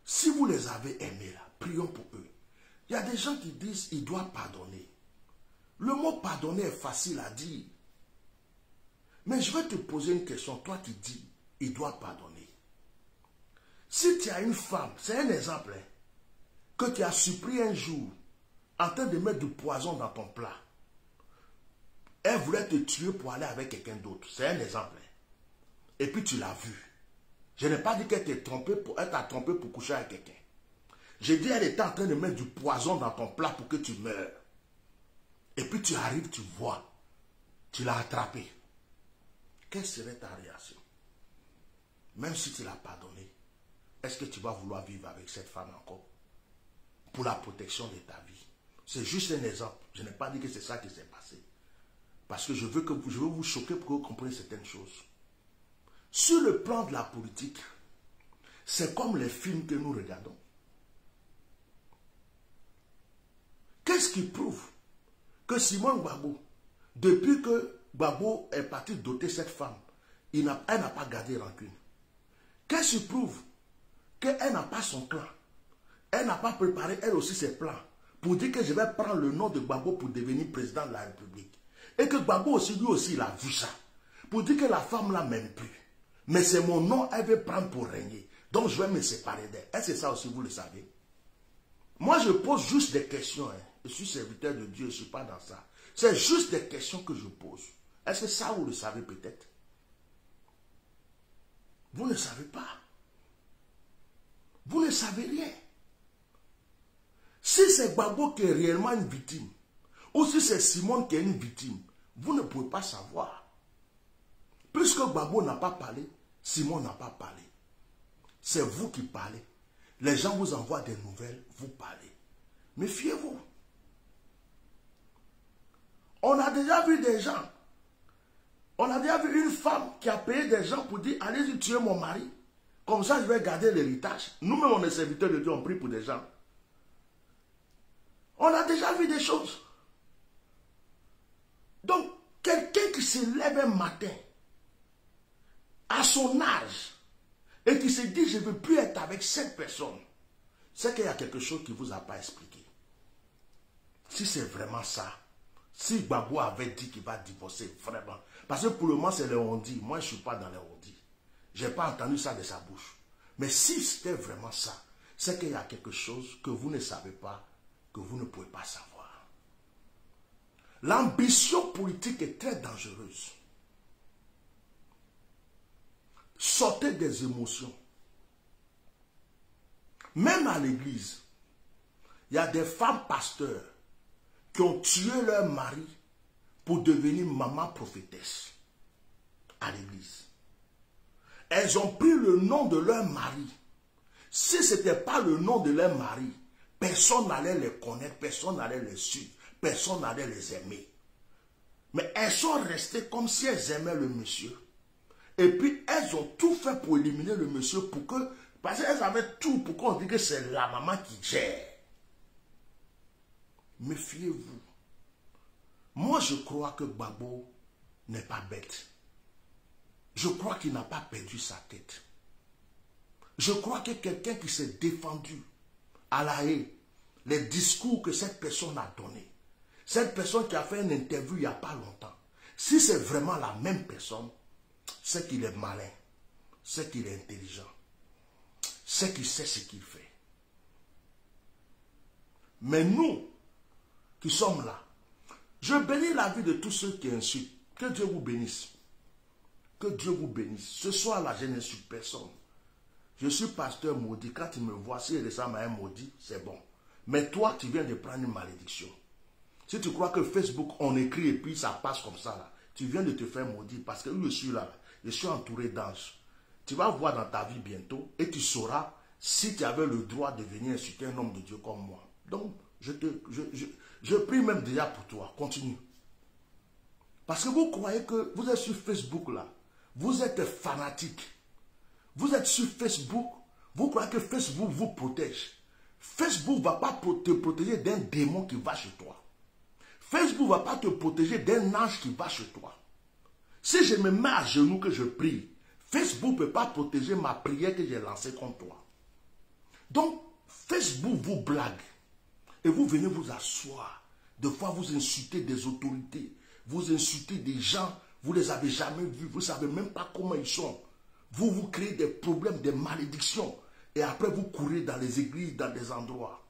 Si vous les avez aimés là, prions pour eux. Il y a des gens qui disent il doit pardonner. Le mot pardonner est facile à dire. Mais je vais te poser une question, toi qui dis il doit pardonner. Si tu as une femme, c'est un exemple, hein, que tu as surpris un jour en train de mettre du poison dans ton plat. Elle voulait te tuer pour aller avec quelqu'un d'autre. C'est un exemple. Hein. Et puis tu l'as vu. Je n'ai pas dit qu'elle t'a trompé pour coucher avec quelqu'un. J'ai dit qu'elle était en train de mettre du poison dans ton plat pour que tu meurs. Et puis tu arrives, tu vois. Tu l'as attrapé. Quelle serait ta réaction? Même si tu l'as pardonné, est-ce que tu vas vouloir vivre avec cette femme encore? Pour la protection de ta vie. C'est juste un exemple. Je n'ai pas dit que c'est ça qui s'est passé. Parce que je veux vous choquer pour que vous compreniez certaines choses. Sur le plan de la politique, c'est comme les films que nous regardons. Qu'est-ce qui prouve que Simone Gbagbo, depuis que Gbagbo est parti doter cette femme, elle n'a pas gardé rancune? Qu'est-ce qui prouve qu'elle n'a pas son clan? Elle n'a pas préparé elle aussi ses plans pour dire que je vais prendre le nom de Gbagbo pour devenir président de la République. Et que Gbagbo aussi, lui aussi, il a vu ça. Pour dire que la femme ne m'aime plus. Mais c'est mon nom, elle veut prendre pour régner. Donc je vais me séparer d'elle. Est-ce que ça aussi vous le savez? Moi, je pose juste des questions. Hein. Je suis serviteur de Dieu, je ne suis pas dans ça. C'est juste des questions que je pose. Est-ce que ça, vous le savez peut-être? Vous ne savez pas. Vous ne savez rien. Si c'est Gbagbo qui est réellement une victime, ou si c'est Simone qui est une victime, vous ne pouvez pas savoir. Puisque Gbagbo n'a pas parlé, Simone n'a pas parlé. C'est vous qui parlez. Les gens vous envoient des nouvelles, vous parlez. Méfiez-vous. On a déjà vu des gens. On a déjà vu une femme qui a payé des gens pour dire « Allez-y tuer mon mari. Comme ça, je vais garder l'héritage. » Nous-mêmes, on est serviteurs de Dieu, on prie pour des gens. On a déjà vu des choses. Donc, quelqu'un qui se lève un matin, à son âge, et qui se dit « Je ne veux plus être avec cette personne », c'est qu'il y a quelque chose qui ne vous a pas expliqué. Si c'est vraiment ça, si Gbagbo avait dit qu'il va divorcer, vraiment. Parce que pour le moment, c'est les on-dit. Moi, je ne suis pas dans les on-dit. Je n'ai pas entendu ça de sa bouche. Mais si c'était vraiment ça, c'est qu'il y a quelque chose que vous ne savez pas, que vous ne pouvez pas savoir. L'ambition politique est très dangereuse. Sortez des émotions. Même à l'église, il y a des femmes pasteurs qui ont tué leur mari pour devenir maman prophétesse à l'église. Elles ont pris le nom de leur mari. Si ce n'était pas le nom de leur mari, personne n'allait les connaître, personne n'allait les suivre, personne n'allait les aimer. Mais elles sont restées comme si elles aimaient le monsieur. Et puis elles ont tout fait pour éliminer le monsieur pour que, parce qu'elles avaient tout pour qu'on dise que c'est la maman qui gère. Méfiez-vous. Moi, je crois que Gbagbo n'est pas bête. Je crois qu'il n'a pas perdu sa tête. Je crois que quelqu'un qui s'est défendu à la haie, les discours que cette personne a donnés, cette personne qui a fait une interview il n'y a pas longtemps, si c'est vraiment la même personne, c'est qu'il est malin, c'est qu'il est intelligent, c'est qu'il sait ce qu'il fait. Mais nous, qui sommes là, je bénis la vie de tous ceux qui insultent. Que Dieu vous bénisse. Que Dieu vous bénisse. Ce soir-là, je n'insulte personne. Je suis pasteur maudit. Quand tu me vois, s'il ressemble à un maudit, c'est bon. Mais toi, tu viens de prendre une malédiction. Si tu crois que Facebook, on écrit et puis ça passe comme ça, là, tu viens de te faire maudire parce que je suis là, je suis entouré d'anges. Tu vas voir dans ta vie bientôt et tu sauras si tu avais le droit de venir insulter un homme de Dieu comme moi. Donc, je prie même déjà pour toi. Continue. Parce que vous croyez que vous êtes sur Facebook là. Vous êtes fanatique. Vous êtes sur Facebook. Vous croyez que Facebook vous protège. Facebook ne va pas te protéger d'un démon qui va chez toi. Facebook ne va pas te protéger d'un ange qui va chez toi. Si je me mets à genoux que je prie, Facebook ne peut pas protéger ma prière que j'ai lancée contre toi. Donc, Facebook vous blague. Et vous venez vous asseoir. Des fois, vous insultez des autorités. Vous insultez des gens. Vous ne les avez jamais vus. Vous ne savez même pas comment ils sont. Vous vous créez des problèmes, des malédictions. Et après, vous courez dans les églises, dans des endroits.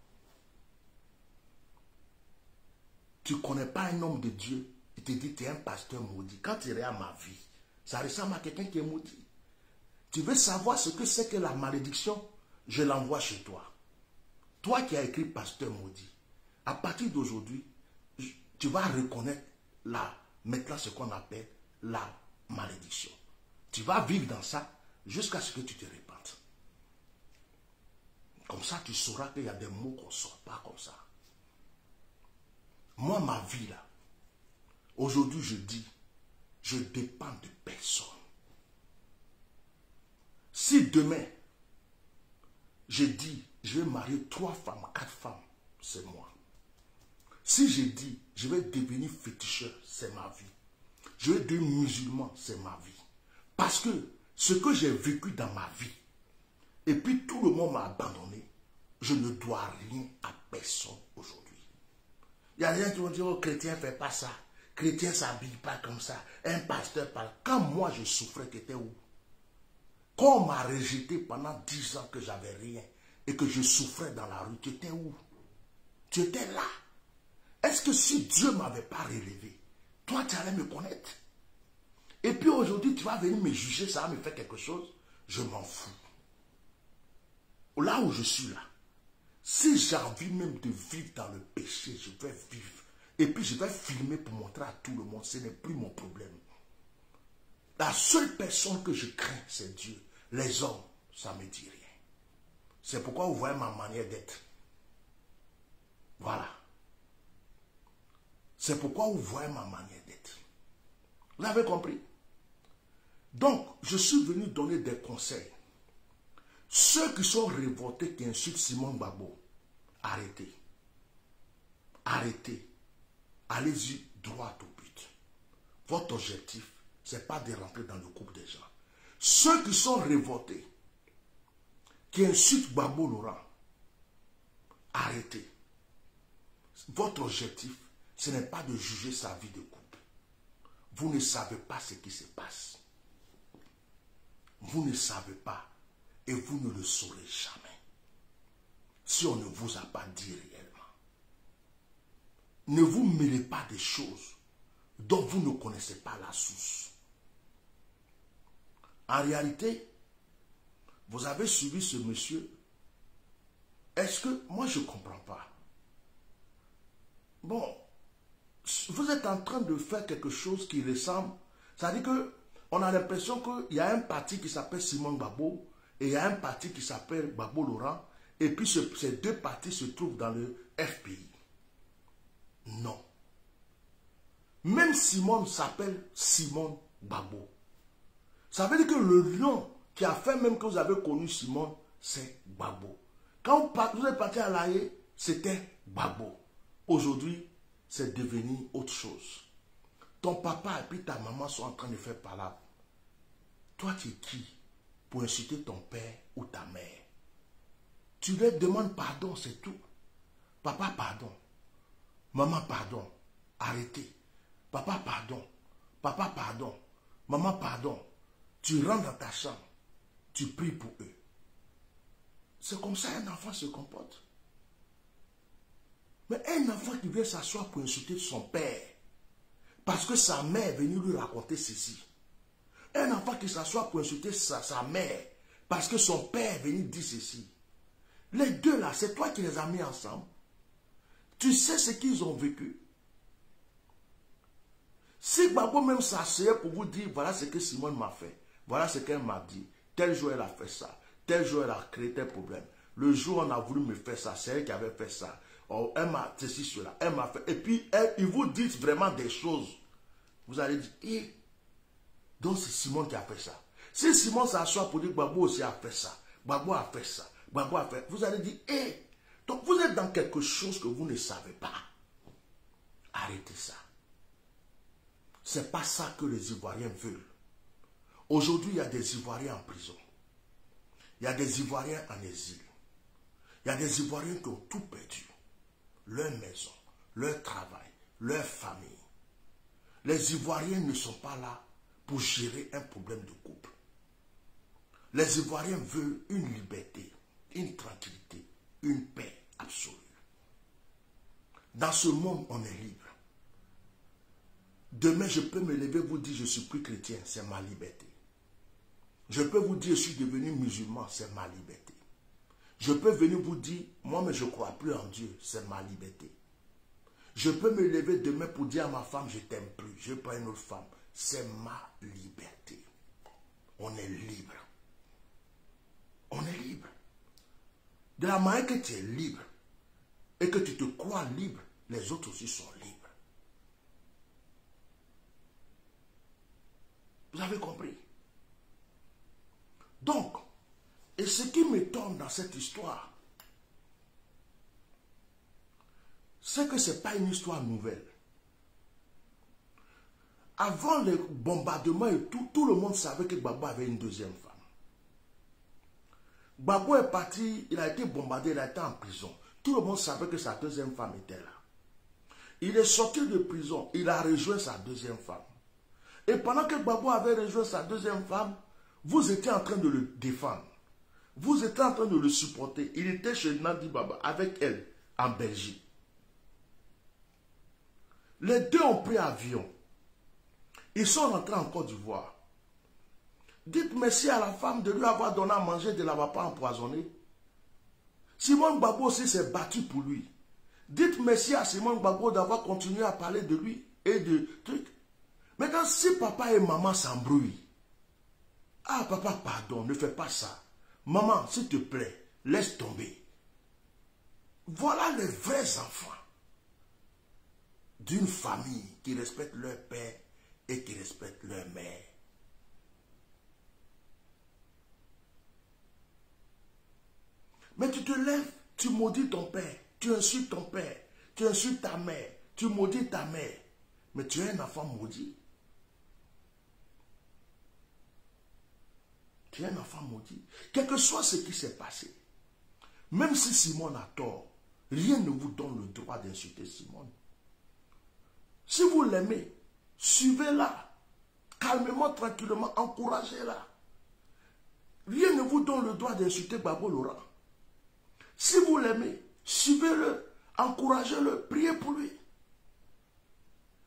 Tu ne connais pas un homme de Dieu. Il te dit, tu es un pasteur maudit. Quand tu regardes ma vie, ça ressemble à quelqu'un qui est maudit. Tu veux savoir ce que c'est que la malédiction? Je l'envoie chez toi. Toi qui as écrit pasteur maudit, à partir d'aujourd'hui, tu vas reconnaître maintenant ce qu'on appelle la malédiction. Tu vas vivre dans ça jusqu'à ce que tu te répandes. Comme ça, tu sauras qu'il y a des mots qu'on ne sort pas comme ça. Moi, ma vie là, aujourd'hui je dis, je dépends de personne. Si demain, je dis, je vais marier 3 femmes, 4 femmes, c'est moi. Si je dis, je vais devenir féticheur, c'est ma vie. Je vais devenir musulman, c'est ma vie. Parce que ce que j'ai vécu dans ma vie, et puis tout le monde m'a abandonné, je ne dois rien à personne aujourd'hui. Il y a des gens qui vont dire, oh, chrétien ne fait pas ça. Chrétien ne s'habille pas comme ça. Un pasteur parle. Quand moi je souffrais, tu étais où? Quand on m'a rejeté pendant 10 ans que j'avais rien et que je souffrais dans la rue, tu étais où? Tu étais là. Est-ce que si Dieu ne m'avait pas relevé, toi tu allais me connaître? Et puis aujourd'hui tu vas venir me juger, ça va me faire quelque chose? Je m'en fous. Là où je suis là, si j'ai envie même de vivre dans le péché, je vais vivre. Et puis je vais filmer pour montrer à tout le monde, ce n'est plus mon problème. La seule personne que je crains, c'est Dieu. Les hommes, ça ne me dit rien. C'est pourquoi vous voyez ma manière d'être. Voilà. C'est pourquoi vous voyez ma manière d'être. Vous avez compris? Donc, je suis venu donner des conseils. Ceux qui sont révoltés, qui insultent Simon Gbagbo, arrêtez. Arrêtez. Allez-y droit au but. Votre objectif, ce n'est pas de rentrer dans le groupe des gens. Ceux qui sont révoltés, qui insultent Gbagbo Laurent, arrêtez. Votre objectif, ce n'est pas de juger sa vie de couple. Vous ne savez pas ce qui se passe. Vous ne savez pas et vous ne le saurez jamais. Si on ne vous a pas dit réellement. Ne vous mêlez pas des choses dont vous ne connaissez pas la source. En réalité, vous avez suivi ce monsieur. Est-ce que, moi je ne comprends pas. Bon, vous êtes en train de faire quelque chose qui ressemble, c'est-à-dire qu'on a l'impression qu'il y a un parti qui s'appelle Simon Gbagbo et il y a un parti qui s'appelle Gbagbo Laurent et puis ces deux partis se trouvent dans le FPI. Non. Même Simon s'appelle Simon Gbagbo. Ça veut dire que le nom qui a fait même que vous avez connu Simon, c'est Gbagbo. Quand vous êtes parti à La Haye, c'était Gbagbo. Aujourd'hui, c'est devenu autre chose. Ton papa et puis ta maman sont en train de faire palabre. Toi, tu es qui pour insulter ton père ou ta mère? Tu leur demandes pardon, c'est tout. Papa, pardon. Maman, pardon. Arrêtez. Papa, pardon. Papa, pardon. Maman, pardon. Tu rentres dans ta chambre. Tu pries pour eux. C'est comme ça un enfant se comporte. Mais un enfant qui vient s'asseoir pour insulter son père, parce que sa mère est venue lui raconter ceci. Un enfant qui s'assoit pour insulter sa mère, parce que son père est venu dire ceci. Les deux là, c'est toi qui les as mis ensemble. Tu sais ce qu'ils ont vécu. Si Gbagbo même s'asseyait pour vous dire, voilà ce que Simone m'a fait, voilà ce qu'elle m'a dit, tel jour elle a fait ça, tel jour elle a créé tel problème, le jour on a voulu me faire ça, c'est elle qui avait fait ça, oh, elle m'a ceci, cela, elle m'a fait, et puis ils vous disent vraiment des choses, vous allez dire, eh, donc c'est Simone qui a fait ça. Si Simone s'assoit pour dire Gbagbo aussi a fait ça, Gbagbo a fait ça, Gbagbo a fait, vous allez dire, eh, donc vous êtes dans quelque chose que vous ne savez pas. Arrêtez ça. Ce n'est pas ça que les Ivoiriens veulent. Aujourd'hui, il y a des Ivoiriens en prison. Il y a des Ivoiriens en exil. Il y a des Ivoiriens qui ont tout perdu. Leur maison, leur travail, leur famille. Les Ivoiriens ne sont pas là pour gérer un problème de couple. Les Ivoiriens veulent une liberté, une tranquillité, une paix absolue. Dans ce monde, on est libre. Demain, je peux me lever et vous dire je suis plus chrétien, c'est ma liberté. Je peux vous dire je suis devenu musulman, c'est ma liberté. Je peux venir vous dire, moi mais je ne crois plus en Dieu, c'est ma liberté. Je peux me lever demain pour dire à ma femme, je t'aime plus, je veux pas une autre femme. C'est ma liberté. On est libre. On est libre. De la manière que tu es libre et que tu te crois libre, les autres aussi sont libres. Vous avez compris? Donc, et ce qui m'étonne dans cette histoire, c'est que ce n'est pas une histoire nouvelle. Avant les bombardements et tout le monde savait que Gbagbo avait une deuxième femme. Gbagbo est parti, il a été bombardé, il a été en prison. Tout le monde savait que sa deuxième femme était là. Il est sorti de prison, il a rejoint sa deuxième femme. Et pendant que Gbagbo avait rejoint sa deuxième femme, vous étiez en train de le défendre. Vous étiez en train de le supporter. Il était chez Nandi Baba avec elle en Belgique. Les deux ont pris avion. Ils sont rentrés en Côte d'Ivoire. Dites merci à la femme de lui avoir donné à manger, de ne l'avoir pas empoisonné. Simone Gbagbo aussi s'est battu pour lui. Dites merci à Simone Gbagbo d'avoir continué à parler de lui et de trucs. Maintenant, si papa et maman s'embrouillent, ah papa, pardon, ne fais pas ça. Maman, s'il te plaît, laisse tomber. Voilà les vrais enfants d'une famille qui respecte leur père et qui respecte leur mère. Mais tu te lèves, tu maudis ton père, tu insultes ton père, tu insultes ta mère, tu maudis ta mère. Mais tu es un enfant maudit. Tu es un enfant maudit. Quel que soit ce qui s'est passé, même si Simone a tort, rien ne vous donne le droit d'insulter Simone. Si vous l'aimez, suivez-la. Calmement, tranquillement, encouragez-la. Rien ne vous donne le droit d'insulter Gbagbo Laurent. Si vous l'aimez, suivez-le, encouragez-le, priez pour lui.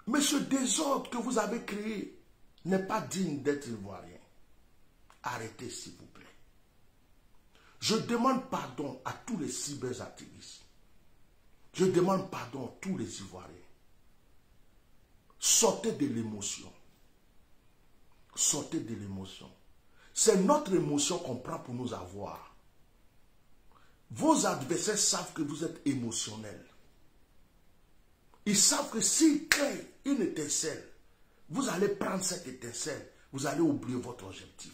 Mais ce désordre que vous avez créé n'est pas digne d'être ivoirien. Arrêtez, s'il vous plaît. Je demande pardon à tous les cyberactivistes. Je demande pardon à tous les Ivoiriens. Sortez de l'émotion. Sortez de l'émotion. C'est notre émotion qu'on prend pour nous avoir. Vos adversaires savent que vous êtes émotionnel. Ils savent que s'ils créent une étincelle, vous allez prendre cette étincelle, vous allez oublier votre objectif.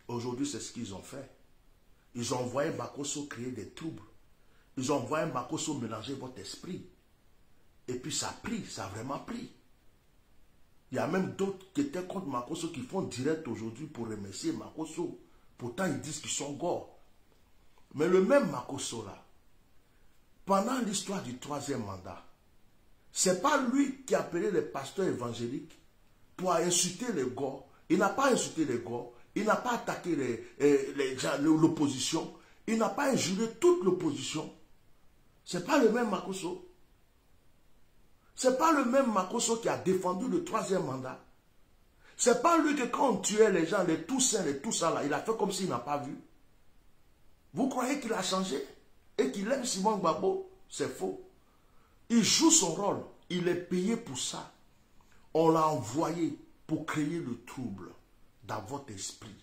Aujourd'hui, c'est ce qu'ils ont fait. Ils ont envoyé Makosso créer des troubles. Ils ont envoyé Makosso mélanger votre esprit. Et puis ça a pris, ça a vraiment pris. Il y a même d'autres qui étaient contre Makosso qui font direct aujourd'hui pour remercier Makosso. Pourtant, ils disent qu'ils sont gore. Mais le même Makosso là, pendant l'histoire du 3e mandat, c'est pas lui qui a appelé les pasteurs évangéliques pour insulter les gore. Il n'a pas insulté les gore. Il n'a pas attaqué l'opposition. Il n'a pas injurié toute l'opposition. Ce n'est pas le même Makosso. Ce n'est pas le même Makosso qui a défendu le 3e mandat. Ce n'est pas lui que quand on tuait les gens, les Toussaint, les tout ça là, il a fait comme s'il n'a pas vu. Vous croyez qu'il a changé et qu'il aime Simone Gbagbo? C'est faux. Il joue son rôle. Il est payé pour ça. On l'a envoyé pour créer le trouble dans votre esprit.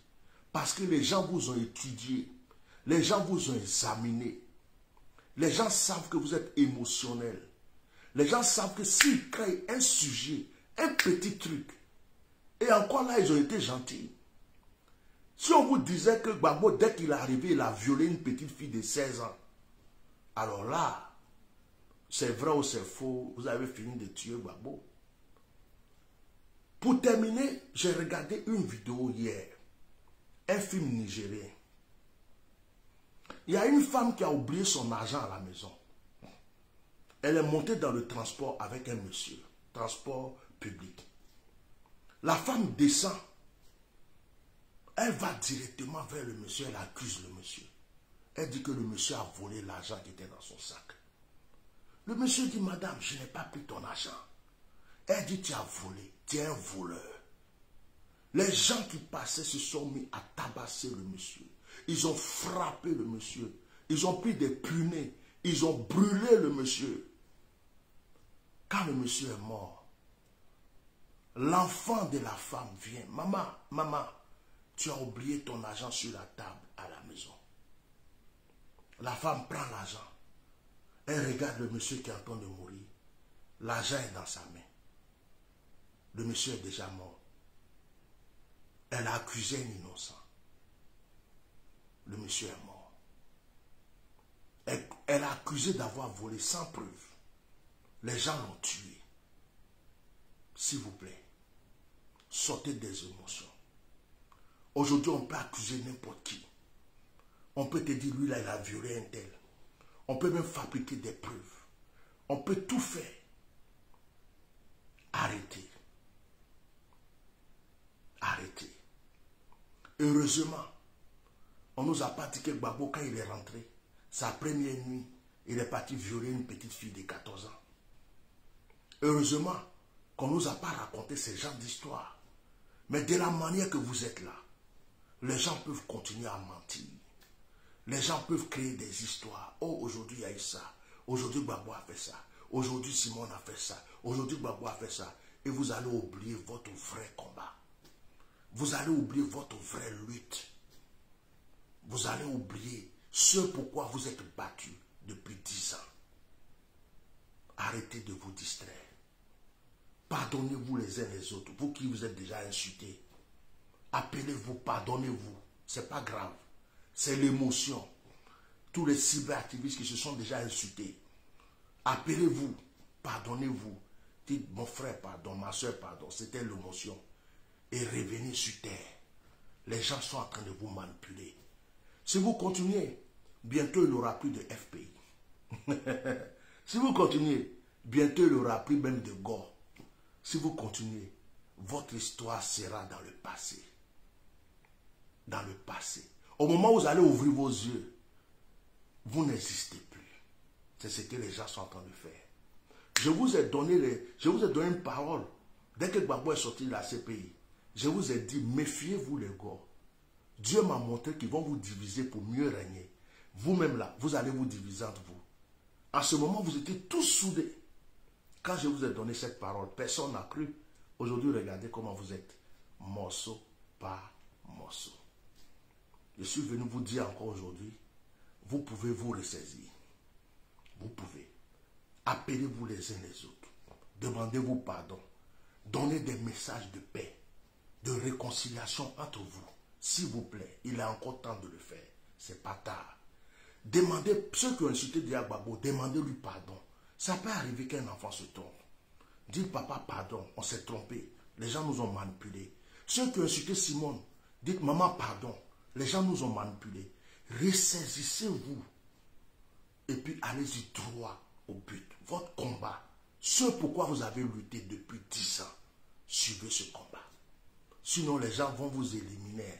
Parce que les gens vous ont étudié. Les gens vous ont examiné. Les gens savent que vous êtes émotionnel. Les gens savent que s'ils créent un sujet, un petit truc, et encore là, ils ont été gentils. Si on vous disait que Gbagbo, dès qu'il est arrivé, il a violé une petite fille de 16 ans, alors là, c'est vrai ou c'est faux, vous avez fini de tuer Gbagbo. Pour terminer, j'ai regardé une vidéo hier, un film nigérien. Il y a une femme qui a oublié son argent à la maison. Elle est montée dans le transport avec un monsieur, transport public. La femme descend. Elle va directement vers le monsieur, elle accuse le monsieur. Elle dit que le monsieur a volé l'argent qui était dans son sac. Le monsieur dit, madame, je n'ai pas pris ton argent. Elle dit, tu as volé, tu es un voleur. Les gens qui passaient se sont mis à tabasser le monsieur. Ils ont frappé le monsieur. Ils ont pris des punais. Ils ont brûlé le monsieur. Quand le monsieur est mort, l'enfant de la femme vient. Maman, maman, tu as oublié ton argent sur la table à la maison. La femme prend l'argent. Elle regarde le monsieur qui est en train de mourir. L'argent est dans sa main. Le monsieur est déjà mort. Elle a accusé un innocent. Le monsieur est mort. Elle a accusé d'avoir volé sans preuve. Les gens l'ont tué. S'il vous plaît, sortez des émotions. Aujourd'hui, on peut accuser n'importe qui. On peut te dire, lui là, il a violé un tel. On peut même fabriquer des preuves. On peut tout faire. Arrêtez. Arrêtez. Heureusement, on ne nous a pas dit que Gbagbo, quand il est rentré, sa première nuit, il est parti violer une petite fille de 14 ans. Heureusement qu'on ne nous a pas raconté ces genres d'histoires. Mais de la manière que vous êtes là, les gens peuvent continuer à mentir. Les gens peuvent créer des histoires. Oh, aujourd'hui, il y a eu ça. Aujourd'hui, Gbagbo a fait ça. Aujourd'hui, Simon a fait ça. Aujourd'hui, Gbagbo a fait ça. Et vous allez oublier votre vrai combat. Vous allez oublier votre vraie lutte. Vous allez oublier ce pourquoi vous êtes battu depuis 10 ans. Arrêtez de vous distraire. Pardonnez-vous les uns les autres. Vous qui vous êtes déjà insultés. Appelez-vous, pardonnez-vous. Ce n'est pas grave. C'est l'émotion. Tous les cyberactivistes qui se sont déjà insultés. Appelez-vous, pardonnez-vous. Dites, mon frère, pardon, ma soeur, pardon. C'était l'émotion. Et revenez sur terre. Les gens sont en train de vous manipuler. Si vous continuez, bientôt il n'y aura plus de FPI. Si vous continuez, bientôt il n'y aura plus même de gore. Si vous continuez, votre histoire sera dans le passé. Dans le passé. Au moment où vous allez ouvrir vos yeux, vous n'existez plus. C'est ce que les gens sont en train de faire. Je vous ai donné une parole. Dès que Gbagbo est sorti de la CPI, je vous ai dit, méfiez-vous les gars. Dieu m'a montré qu'ils vont vous diviser pour mieux régner. Vous-même là, vous allez vous diviser entre vous. En ce moment, vous étiez tous soudés. Quand je vous ai donné cette parole, personne n'a cru. Aujourd'hui, regardez comment vous êtes. Morceau par morceau. Je suis venu vous dire encore aujourd'hui, vous pouvez vous ressaisir. Vous pouvez. Appelez-vous les uns les autres. Demandez-vous pardon. Donnez des messages de paix, de réconciliation entre vous. S'il vous plaît, il est encore temps de le faire. C'est pas tard. Demandez, ceux qui ont insulté Gbagbo, demandez-lui pardon. Ça peut arriver qu'un enfant se trompe. Dites papa pardon, on s'est trompé. Les gens nous ont manipulés. Ceux qui ont insulté Simone, dites maman pardon. Les gens nous ont manipulés. Ressaisissez-vous. Et puis allez-y droit au but. Votre combat. Ce pourquoi vous avez lutté depuis 10 ans. Suivez ce combat. Sinon les gens vont vous éliminer.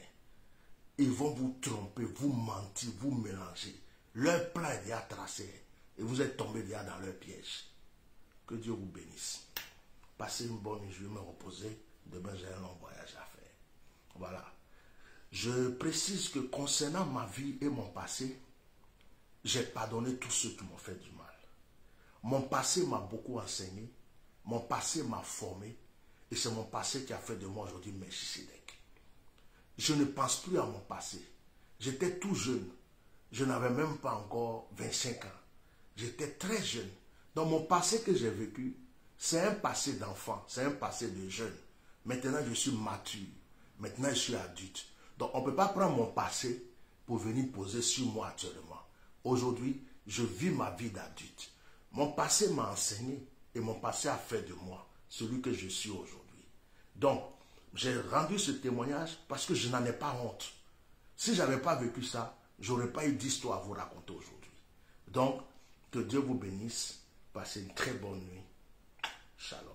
Ils vont vous tromper, vous mentir, vous mélanger. Leur plan est déjà tracé. Et vous êtes tombé déjà dans leur piège. Que Dieu vous bénisse. Passez une bonne nuit, je vais me reposer. Demain j'ai un long voyage à faire. Voilà. Je précise que concernant ma vie et mon passé, j'ai pardonné tous ceux qui m'ont fait du mal. Mon passé m'a beaucoup enseigné. Mon passé m'a formé. Et c'est mon passé qui a fait de moi aujourd'hui Melchisedec. Je ne pense plus à mon passé. J'étais tout jeune. Je n'avais même pas encore 25 ans. J'étais très jeune. Dans mon passé que j'ai vécu, c'est un passé d'enfant. C'est un passé de jeune. Maintenant, je suis mature. Maintenant, je suis adulte. Donc, on ne peut pas prendre mon passé pour venir poser sur moi actuellement. Aujourd'hui, je vis ma vie d'adulte. Mon passé m'a enseigné et mon passé a fait de moi celui que je suis aujourd'hui. Donc, j'ai rendu ce témoignage parce que je n'en ai pas honte. Si je n'avais pas vécu ça, je n'aurais pas eu d'histoire à vous raconter aujourd'hui. Donc, que Dieu vous bénisse. Passez une très bonne nuit. Shalom.